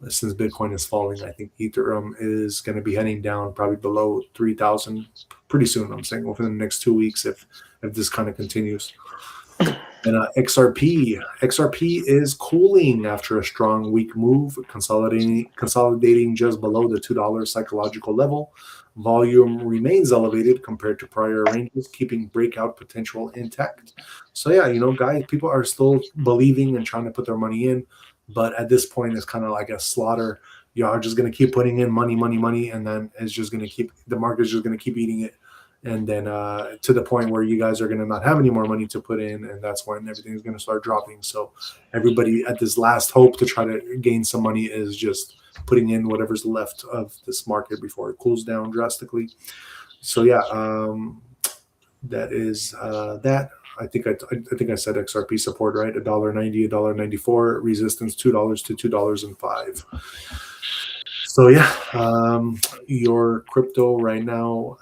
since Bitcoin is falling, I think Ethereum is going to be heading down probably below 3,000 pretty soon. I'm saying within the next 2 weeks if this kind of continues. And XRP is cooling after a strong week move, consolidating just below the $2 psychological level. Volume remains elevated compared to prior ranges, keeping breakout potential intact. So yeah, guys, people are still believing and trying to put their money in, but at this point, it's kind of like a slaughter. You are just going to keep putting in money, and then it's just going to keep the market's just going to keep eating it, and then to the point where you guys are going to not have any more money to put in, and that's when everything's going to start dropping. So everybody at this last hope to try to gain some money is just putting in whatever's left of this market before it cools down drastically. So yeah, that is that. I think I said XRP support right. $1.90, $1.94, resistance $2 to $2.05. So yeah, your crypto right now,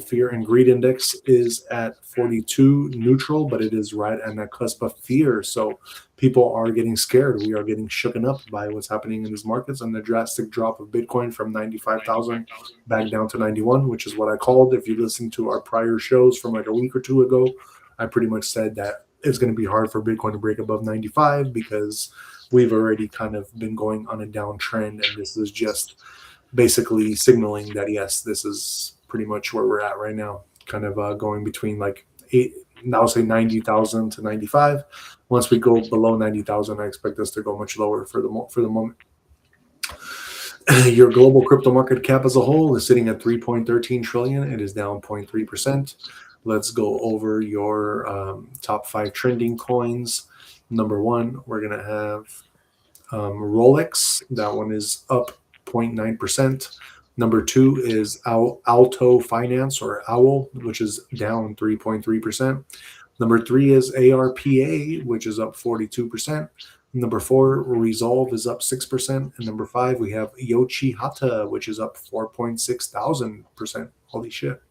fear and greed index is at 42 neutral, but it is right on that cusp of fear. So people are getting scared. We are getting shooken up by what's happening in these markets and the drastic drop of Bitcoin from 95,000 back down to 91, which is what I called. If you listen to our prior shows from like a week or two ago, I pretty much said that it's going to be hard for Bitcoin to break above 95 because we've already kind of been going on a downtrend, and this is just basically signaling that yes, this is pretty much where we're at right now, kind of going between like now say 90,000 to 95. Once we go below 90,000, I expect us to go much lower for the moment. Your global crypto market cap as a whole is sitting at 3.13 trillion. It is down 0.3%. Let's go over your top 5 trending coins. Number 1, we're going to have Rolex. That one is up 0.9%. Number 2 is Alto Finance or OWL, which is down 3.3%. Number 3 is ARPA, which is up 42%. Number 4, Resolve is up 6%. And number 5, we have Yochi Hata, which is up 4.6,000%. Holy shit.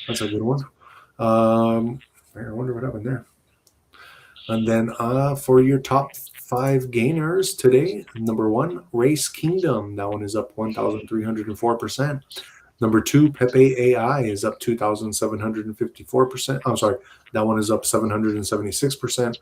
That's a good one. I wonder what happened there. And then for your top 5 gainers today, number 1, Race Kingdom. That one is up 1,304%. Number 2, Pepe AI is up 2,754%. I'm sorry, that one is up 776%.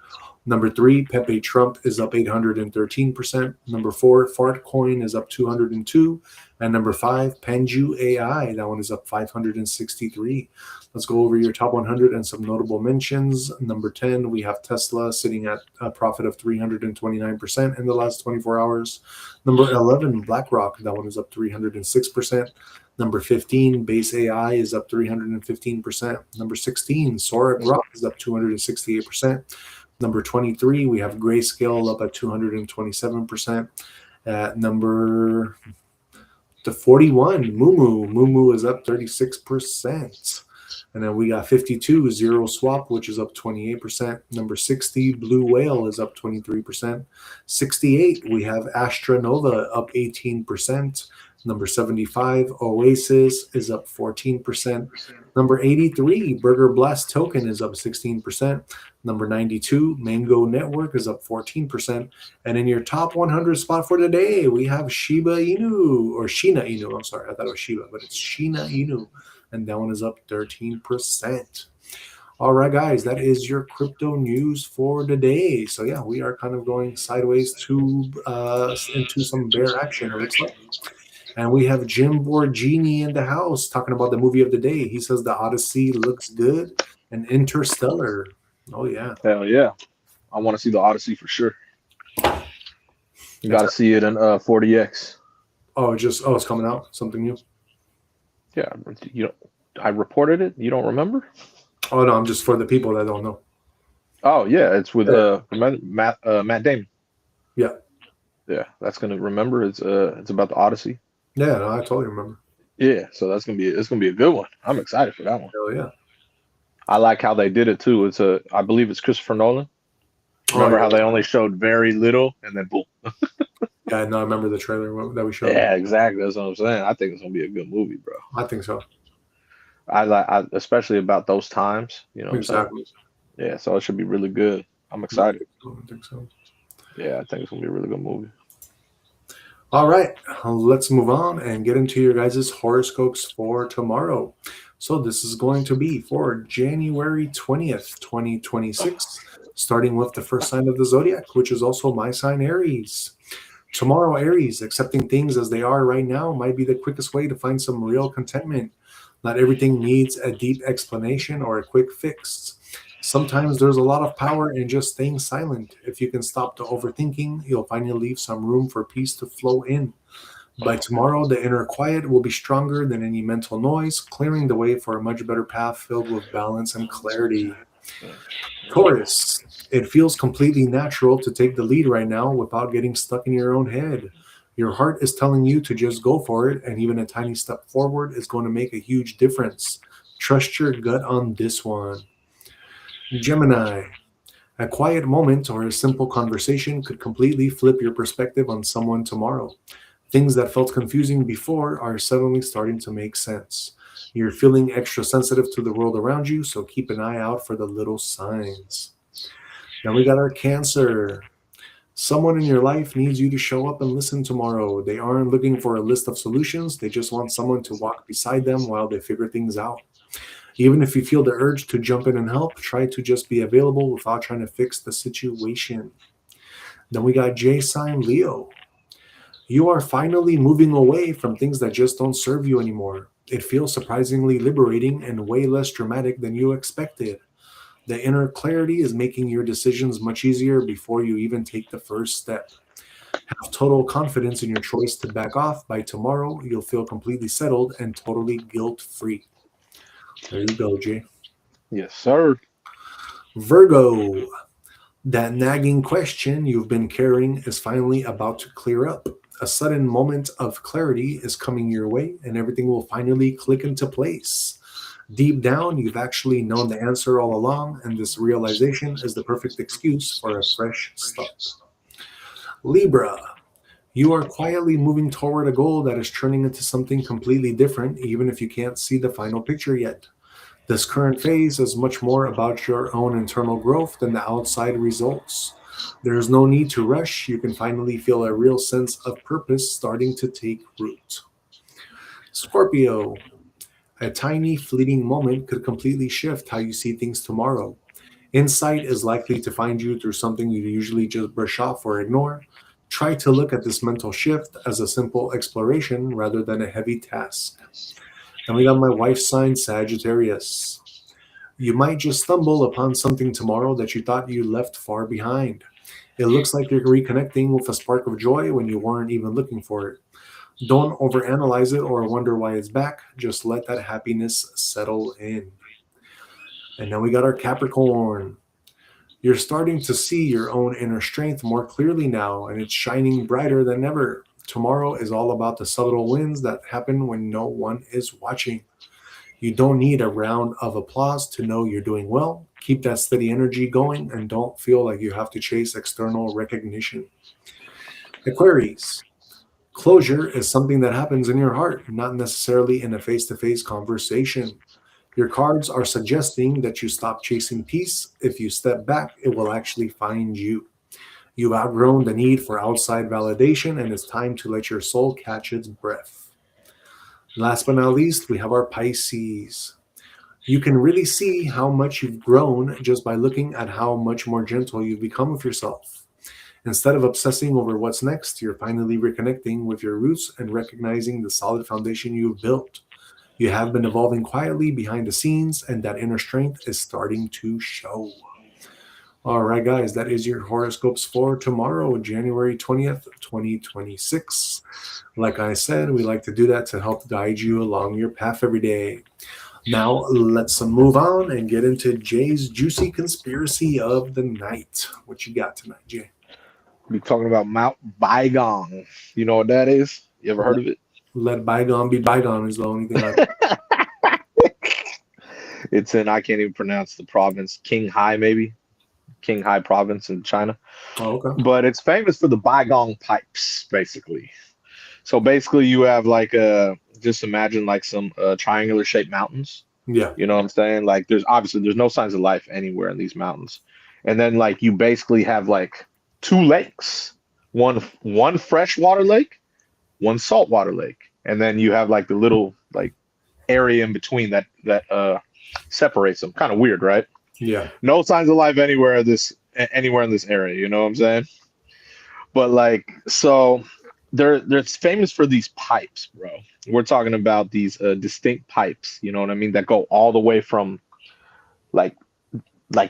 Number 3, Pepe Trump is up 813%. Number 4, Fartcoin is up 202. And number 5, Panju AI, that one is up 563. Let's go over your top 100 and some notable mentions. Number 10, we have Tesla sitting at a profit of 329% in the last 24 hours. Number 11, BlackRock, that one is up 306%. Number 15, Base AI is up 315%. Number 16, Sora Rock is up 268%. Number 23, we have Grayscale up at 227%. At number 41, Moomoo is up 36%. And then we got 52, Zero Swap, which is up 28%. Number 60, Blue Whale is up 23%. 68, we have Astronova up 18%. Number 75, Oasis is up 14%. Number 83, Burger Blast Token is up 16%. Number 92, Mango Network is up 14%. And in your top 100 spot for today, we have Shiba Inu, or Shina Inu. I'm sorry, I thought it was Shiba, but it's Shina Inu. And that one is up 13%. All right, guys, that is your crypto news for today. So yeah, we are kind of going sideways into some bear action, it looks like. And we have Jim Borgini in the house talking about the movie of the day. He says the Odyssey looks good and Interstellar. Oh yeah. Hell yeah. I want to see the Odyssey for sure. You got It's to see it in 40X. it's coming out something new. Yeah, you know, I reported it. You don't remember? Oh no, I'm just for the people that don't know. Oh yeah, it's with Yeah, Matt Damon. yeah, Yeah, that's gonna remember. It's about the Odyssey. yeah. No, I totally remember. Yeah, so it's gonna be a good one. I'm excited for that one. Hell yeah. I like how they did it too. I believe it's Christopher Nolan. Oh Remember yeah, how they only showed very little and then boom. yeah. No, I remember the trailer that we showed. Yeah, exactly. That's what I'm saying. I think it's gonna be a good movie, bro. I think so. Especially about those times. You know what I'm saying? Exactly. Yeah, so it should be really good. I'm I excited. think so. I think so. Yeah, I think it's gonna be a really good movie. All right, let's move on and get into your guys' horoscopes for tomorrow. So this is going to be for January 20th, 2026, starting with the first sign of the zodiac, which is also my sign, Aries. Tomorrow, Aries, accepting things as they are right now might be the quickest way to find some real contentment. Not everything needs a deep explanation or a quick fix. Sometimes there's a lot of power in just staying silent. If you can stop the overthinking, you'll finally leave some room for peace to flow in. By tomorrow, the inner quiet will be stronger than any mental noise, clearing the way for a much better path filled with balance and clarity. Taurus, it feels completely natural to take the lead right now without getting stuck in your own head. Your heart is telling you to just go for it, and even a tiny step forward is going to make a huge difference. Trust your gut on this one. Gemini, a quiet moment or a simple conversation could completely flip your perspective on someone tomorrow. Things that felt confusing before are suddenly starting to make sense. You're feeling extra sensitive to the world around you, so keep an eye out for the little signs. Now we got our Cancer. Someone in your life needs you to show up and listen tomorrow. They aren't looking for a list of solutions, they just want someone to walk beside them while they figure things out. Even if you feel the urge to jump in and help, try to just be available without trying to fix the situation. Then we got J sign Leo. You are finally moving away from things that just don't serve you anymore. It feels surprisingly liberating and way less dramatic than you expected. The inner clarity is making your decisions much easier before you even take the first step. Have total confidence in your choice to back off. By tomorrow, you'll feel completely settled and totally guilt free. There you go, Jay. Yes, sir. Virgo, that nagging question you've been carrying is finally about to clear up. A sudden moment of clarity is coming your way, and everything will finally click into place. Deep down, you've actually known the answer all along, and this realization is the perfect excuse for a fresh start. Libra, you are quietly moving toward a goal that is turning into something completely different, even if you can't see the final picture yet. This current phase is much more about your own internal growth than the outside results. There is no need to rush. You can finally feel a real sense of purpose starting to take root. Scorpio, a tiny fleeting moment could completely shift how you see things tomorrow. Insight is likely to find you through something you usually just brush off or ignore. Try to look at this mental shift as a simple exploration rather than a heavy task. And we got my wife's sign, Sagittarius. You might just stumble upon something tomorrow that you thought you left far behind. It looks like you're reconnecting with a spark of joy when you weren't even looking for it. Don't overanalyze it or wonder why it's back. Just let that happiness settle in. And now we got our Capricorn. You're starting to see your own inner strength more clearly now, and it's shining brighter than ever. Tomorrow is all about the subtle wins that happen when no one is watching. You don't need a round of applause to know you're doing well. Keep that steady energy going and don't feel like you have to chase external recognition. Aquarius, closure is something that happens in your heart, not necessarily in a face to face conversation. Your cards are suggesting that you stop chasing peace. If you step back, it will actually find you. You've outgrown the need for outside validation, and it's time to let your soul catch its breath. Last but not least, we have our Pisces. You can really see how much you've grown just by looking at how much more gentle you've become with yourself. Instead of obsessing over what's next, you're finally reconnecting with your roots and recognizing the solid foundation you've built. You have been evolving quietly behind the scenes, and that inner strength is starting to show. All right, guys, that is your horoscopes for tomorrow, January 20th, 2026. Like I said, we like to do that to help guide you along your path every day. Now, let's move on and get into Jay's juicy conspiracy of the night. What you got tonight, Jay? We're talking about Mount Baigong. You know what that is? You ever heard of it? Let bygone be bygone is the only thing I. It's in, I can't even pronounce the province, Qinghai maybe, Qinghai province in China. Oh, okay. But it's famous for the Baigong pipes, basically. So basically, you have like just imagine like some triangular shaped mountains. Yeah. You know what I'm saying? Like there's no signs of life anywhere in these mountains, and then like you basically have like two lakes, one freshwater lake, one saltwater lake, and then you have like the little like area in between that separates them. Kind of weird, right? Yeah. No signs of life anywhere in this area. You know what I'm saying? But like so. They're famous for these pipes, bro. We're talking about these distinct pipes, you know what I mean, that go all the way from like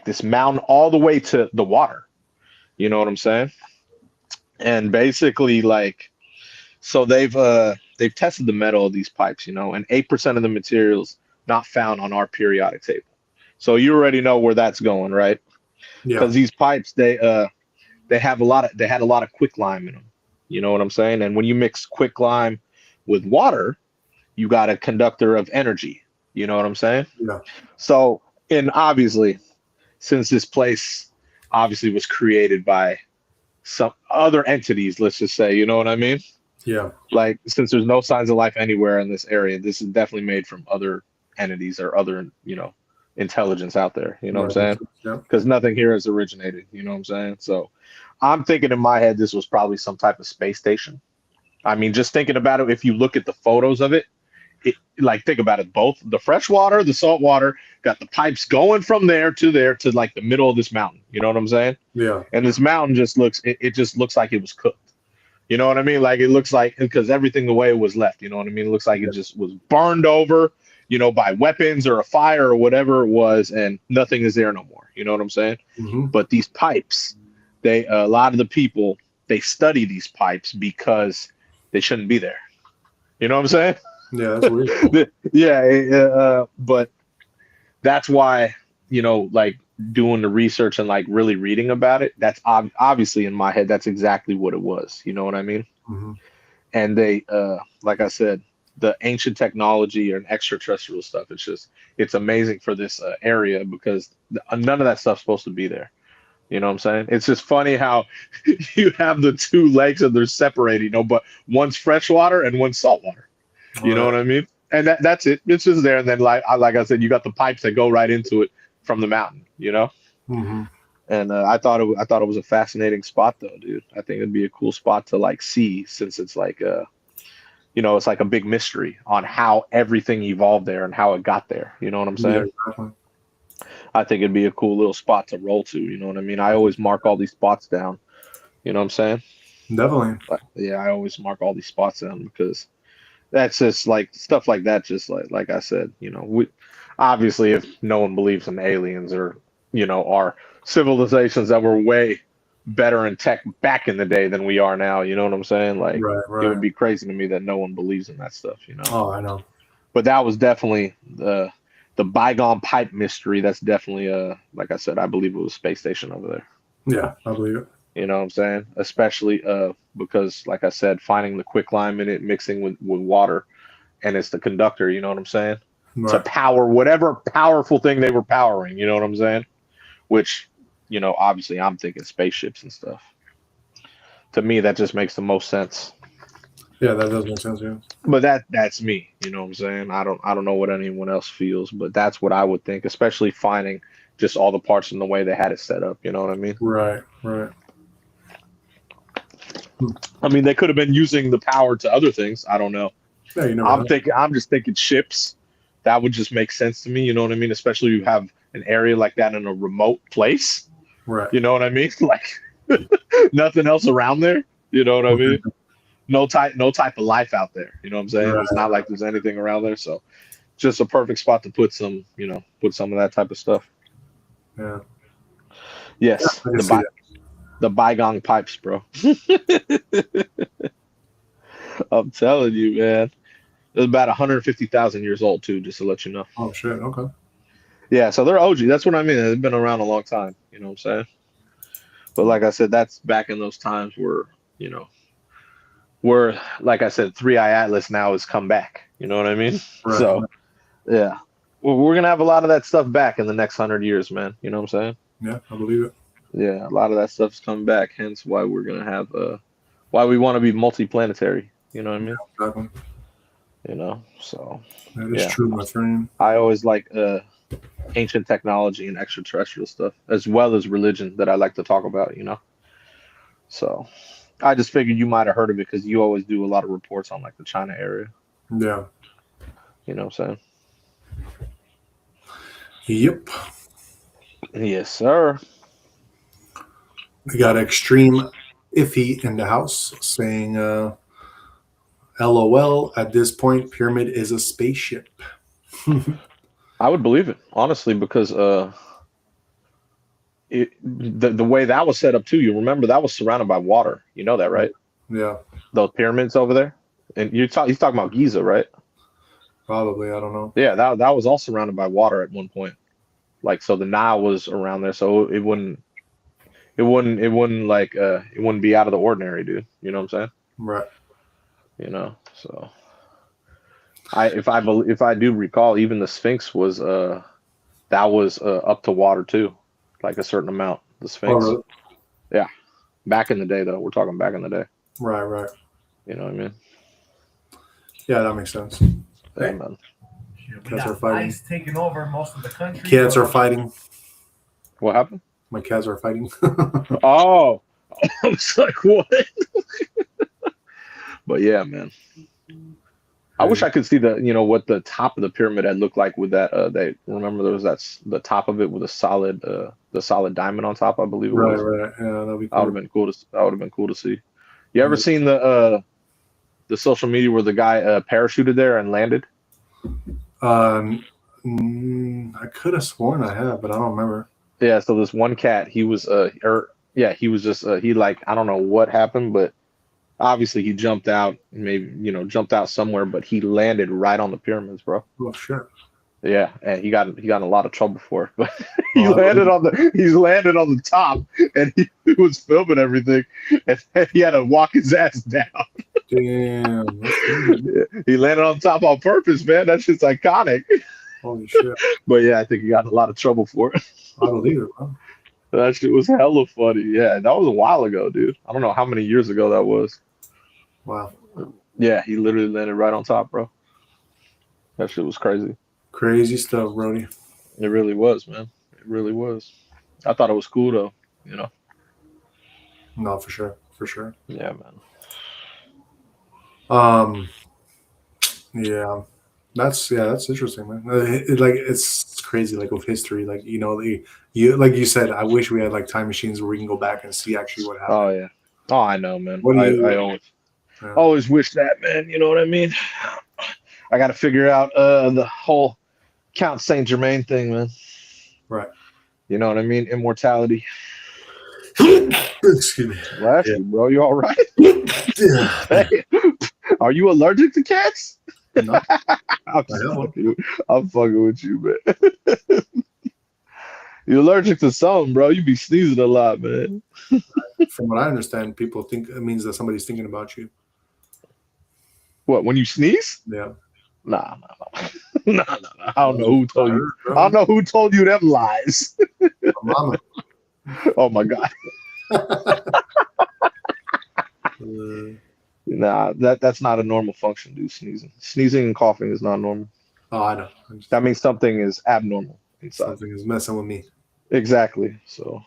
this mountain all the way to the water. You know what I'm saying? And basically, like, so they've tested the metal of these pipes, you know, and 8% of the materials not found on our periodic table. So you already know where that's going, right? Yeah. Because these pipes, they had a lot of quicklime in them. You know what I'm saying? And when you mix quicklime with water, you got a conductor of energy. You know what I'm saying? Yeah. So, and obviously, since this place obviously was created by some other entities, let's just say, you know what I mean? Yeah. Like, since there's no signs of life anywhere in this area, this is definitely made from other entities or other, you know, intelligence out there. You know what I'm saying? Yeah. Because nothing here has originated. You know what I'm saying? So I'm thinking in my head this was probably some type of space station. I mean, just thinking about it, if you look at the photos of it, like think about it, both the fresh water, the salt water, got the pipes going from there to like the middle of this mountain. You know what I'm saying? Yeah. And this mountain just looks, it just looks like it was cooked. You know what I mean? Like it looks like, because everything the way it was left, you know what I mean? It looks like it just was burned over, you know, by weapons or a fire or whatever it was, and nothing is there no more. You know what I'm saying? Mm-hmm. But these pipes, a lot of the people, they study these pipes because they shouldn't be there. You know what I'm saying? Yeah, that's weird. Yeah, but that's why, you know, like doing the research and like really reading about it, that's obviously in my head, that's exactly what it was. You know what I mean? Mm-hmm. And they, like I said, the ancient technology and extraterrestrial stuff, it's amazing for this area because none of that stuff's supposed to be there. You know what I'm saying? It's just funny how you have the two lakes and they're separated, you know, but one's freshwater and one's saltwater. You know what I mean? And that's it. It's just there. And then like I said, you got the pipes that go right into it from the mountain, you know? Mm-hmm. And I thought it was a fascinating spot though, dude. I think it'd be a cool spot to like see, since it's like you know, it's like a big mystery on how everything evolved there and how it got there. You know what I'm saying? Yeah, exactly. I think it'd be a cool little spot to roll to. You know what I mean? I always mark all these spots down. You know what I'm saying? Definitely. But yeah, I always mark all these spots down because that's just like stuff like that. Just like I said, you know, we obviously, if no one believes in aliens or, you know, our civilizations that were way better in tech back in the day than we are now, you know what I'm saying? Like Right. it would be crazy to me that no one believes in that stuff, you know. Oh, I know. But that was definitely the bygone pipe mystery. That's definitely like I said, I believe it was a space station over there. Yeah, I believe it. You know what I'm saying? Especially because, like I said, finding the quicklime in it, mixing with water, and it's the conductor, you know what I'm saying? To Right. power whatever powerful thing they were powering, you know what I'm saying? Which, you know, obviously I'm thinking spaceships and stuff. To me, that just makes the most sense. Yeah, that does make sense. Yeah. But that's me, you know what I'm saying? I don't know what anyone else feels, but that's what I would think, especially finding just all the parts and the way they had it set up, you know what I mean? Right. I mean, they could have been using the power to other things. I don't know. Yeah, you never know. I'm just thinking ships. That would just make sense to me. You know what I mean? Especially you have an area like that in a remote place. Right. You know what I mean? Like nothing else around there. You know what I mean? No type of life out there. You know what I'm saying? Right. It's not like there's anything around there. So just a perfect spot to put some of that type of stuff. Yeah. Yes, I can see that. the Baigong pipes, bro. I'm telling you, man. It's about 150,000 years old too, just to let you know. Oh shit. Okay. Yeah, so they're OG. That's what I mean. They've been around a long time. You know what I'm saying? But like I said, that's back in those times where, you know, where like I said, Three Eye Atlas now has come back. You know what I mean? Right. So yeah, well, we're gonna have a lot of that stuff back in the next 100 years, man. You know what I'm saying? Yeah, I believe it. Yeah, a lot of that stuff's coming back. Hence why we're gonna have why we want to be multiplanetary. You know what I mean? Exactly. You know, so That is yeah, true, my friend. I always like ancient technology and extraterrestrial stuff as well as religion that I like to talk about. You know, so I just figured you might have heard of it because you always do a lot of reports on like the China area. Yeah. You know what I'm saying? Yep. Yes, sir. We got extreme iffy in the house saying, "LOL." At this point, pyramid is a spaceship. I would believe it honestly because the way that was set up too. You remember that was surrounded by water. You know that, right? Yeah. Those pyramids over there, and he's talking about Giza, right? Probably. I don't know. Yeah, that was all surrounded by water at one point. Like so, the Nile was around there, so it wouldn't be out of the ordinary, dude. You know what I'm saying? Right. You know, so if I do recall, even the Sphinx was that was up to water too, like a certain amount. The Oh, Sphinx, really? yeah, back in the day though. We're talking back in the day. Right. Right. You know what I mean? Yeah, that makes sense. Yeah, man. Yeah, we Cats are got fighting. ice taking over most of the country. Cats so- are fighting. What happened? My cats are fighting. Oh, I was like, what? But yeah, man. I wish I could see what the top of the pyramid had looked like with that. They remember there was the top of it with the solid diamond on top. I believe it Right. was. Right. Yeah, that'd be That would cool. have been cool to. That would have been cool to see. You ever seen the social media where the guy parachuted there and landed? I could have sworn I have, but I don't remember. Yeah. So this one cat, he was he was just he like I don't know what happened, but obviously he jumped out, maybe jumped out somewhere, but he landed right on the pyramids, bro. Oh shit. Yeah, and he got in a lot of trouble for it, but He's landed on the top, and he was filming everything, and he had to walk his ass down. Damn. That's crazy. He landed on top on purpose, man. That shit's iconic. Holy shit. But yeah, I think he got in a lot of trouble for it. I believe it, bro. That shit was hella funny. Yeah, that was a while ago, dude. I don't know how many years ago that was. Wow. Yeah, he literally landed right on top, bro. That shit was crazy. Crazy stuff, Brody. It really was, man. It really was. I thought it was cool though, No, for sure. For sure. Yeah, man. Yeah. That's interesting, man. It's crazy, like with history, like you like you said. I wish we had like time machines where we can go back and see actually what happened. Oh yeah. Oh, I know, man. What do you- I always wish that, man. You know what I mean? I got to figure out the whole Count Saint Germain thing, man. Right. You know what I mean? Immortality. Excuse me. Bless you, bro. You all right? Yeah. Hey, are you allergic to cats? No. I'm fucking with you, man. You're allergic to something, bro. You be sneezing a lot, man. From what I understand, people think it means that somebody's thinking about you. What, when you sneeze? Yeah. Nah. Nah. I don't know who told you. Bro. I don't know who told you them lies. My mama. Oh my God. Nah, that's not a normal function, dude. Sneezing and coughing is not normal. Oh, I know. That means something is abnormal inside. Something is messing with me. Exactly. So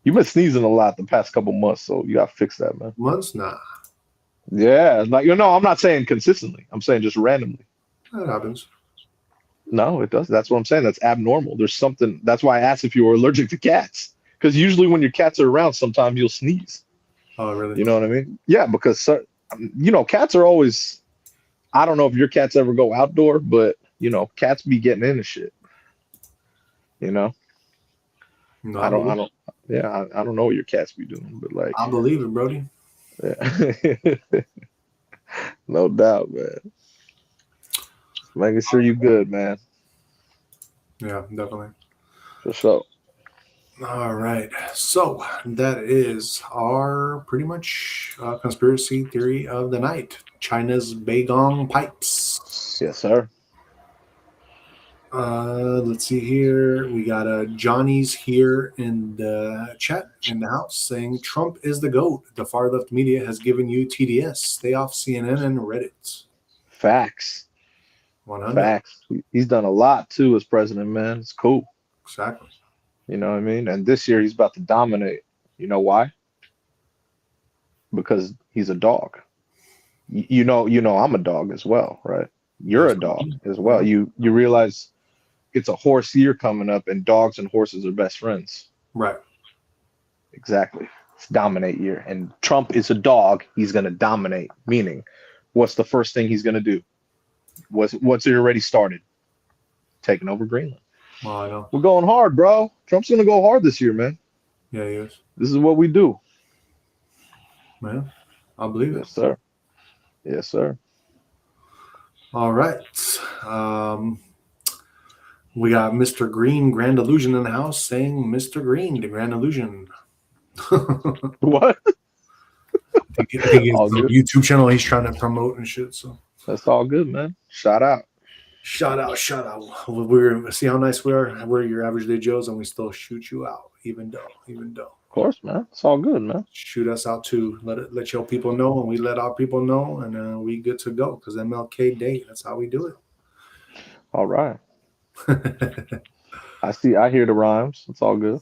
you've been sneezing a lot the past couple months, so you gotta fix that, man. Months? Nah. Yeah, like I'm not saying consistently. I'm saying just randomly. That happens. No, it does. That's what I'm saying. That's abnormal. There's something. That's why I asked if you were allergic to cats. Because usually when your cats are around, sometimes you'll sneeze. Oh, really? You know what I mean? Yeah, because cats are always. I don't know if your cats ever go outdoor, but cats be getting into shit. No, I don't. Yeah, I don't know what your cats be doing, but like, I believe it, Brody. yeah. No doubt, man. Making sure you good, man. Yeah, definitely. For sure. All right. So that is our pretty much conspiracy theory of the night. China's Baigong pipes. Yes, sir. Let's see here. We got Johnny's here in the chat in the house saying Trump is the GOAT. The far left media has given you TDS. Stay off CNN and Reddit. Facts. 100. Facts. He's done a lot too as president, man. It's cool. Exactly. You know what I mean? And this year he's about to dominate. You know why? Because he's a dog. You know I'm a dog as well, right? You're a dog as well. You realize it's a horse year coming up, and dogs and horses are best friends. Right. Exactly. It's dominate year. And Trump is a dog. He's going to dominate. Meaning, what's the first thing he's going to do? What's it already started? Taking over Greenland. Well, I know. We're going hard, bro. Trump's going to go hard this year, man. Yeah, he is. This is what we do. Man, I believe it. Yes, sir. Yes, sir. All right. We got Mr. Green, Grand Illusion in the house saying Mr. Green, the Grand Illusion. What? I think it's All the good. YouTube channel he's trying to promote and shit. So That's all good, man. Shout out. shout out. We're see how nice we are. We're your average day Joes, and we still shoot you out, even though. Of course, man. It's all good, man. Shoot us out too. Let your people know, and we let our people know, and we good to go because MLK Day. That's how we do All right. it. I hear the rhymes. It's all good.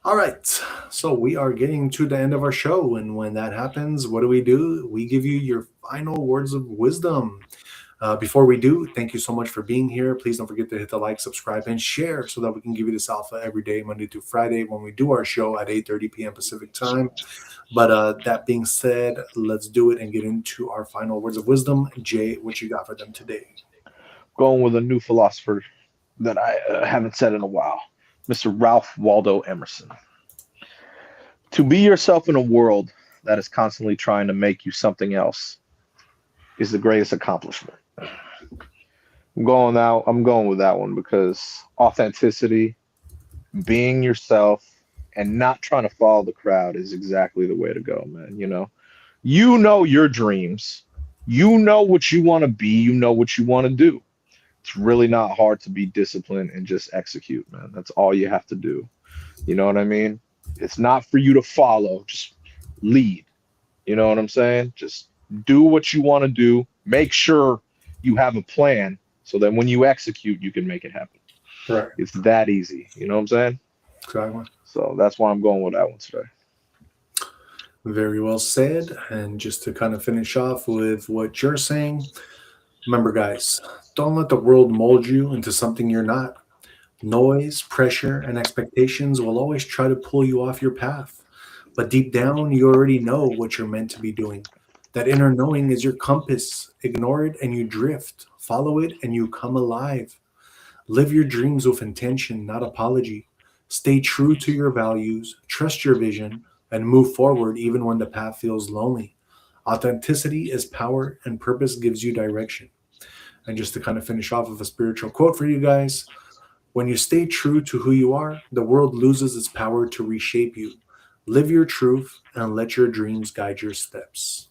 All right. So we are getting to the end of our show. And when that happens, what do? We give you your final words of wisdom. Before we do, thank you so much for being here. Please don't forget to hit the like, subscribe, and share so that we can give you this alpha every day, Monday through Friday, when we do our show at 8:30 p.m. Pacific time. But that being said, let's do it and get into our final words of wisdom. Jay, what you got for them today? Going with a new philosopher that I haven't said in a while, Mr. Ralph Waldo Emerson. To be yourself in a world that is constantly trying to make you something else is the greatest accomplishment. I'm going with that one because authenticity, being yourself, and not trying to follow the crowd is exactly the way to go, man. You know your dreams. You know what you want to be. You know what you want to do. It's really not hard to be disciplined and just execute, man. That's all you have to do. You know what I mean? It's not for you to follow, just lead. You know what I'm saying? Just do what you want to do. Make sure you have a plan so that when you execute, you can make it happen. Right. It's that easy. You know what I'm saying? Exactly. So that's why I'm going with that one today. Very well said. And just to kind of finish off with what you're saying, remember, guys, don't let the world mold you into something you're not. Noise, pressure, and expectations will always try to pull you off your path. But deep down, you already know what you're meant to be doing. That inner knowing is your compass. Ignore it and you drift. Follow it and you come alive. Live your dreams with intention, not apology. Stay true to your values, trust your vision, and move forward even when the path feels lonely. Authenticity is power and purpose gives you direction. And just to kind of finish off with a spiritual quote for you guys, when you stay true to who you are, the world loses its power to reshape you. Live your truth and let your dreams guide your steps.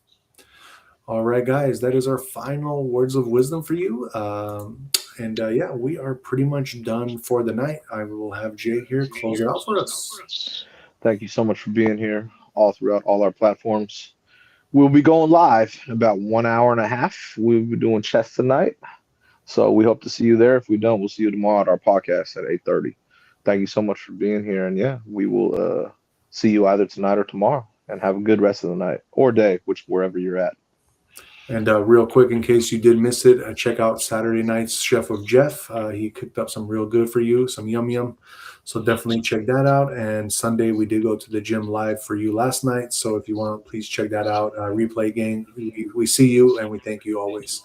All right, guys, that is our final words of wisdom for you. Yeah, we are pretty much done for the night. I will have Jay here close it out for us. Thank you so much for being here all throughout all our platforms. We'll be going live in about 1 hour and a half. We'll be doing chess tonight. So we hope to see you there. If we don't, we'll see you tomorrow at our podcast at 8:30. Thank you so much for being here. And yeah, we will see you either tonight or tomorrow. And have a good rest of the night or day, wherever you're at. And real quick, in case you did miss it, check out Saturday night's Chef with Jeff. He cooked up some real good for you, some yum. So definitely check that out. And Sunday, we did go to the gym live for you last night. So if you want, please check that out. Replay game. We see you and we thank you always.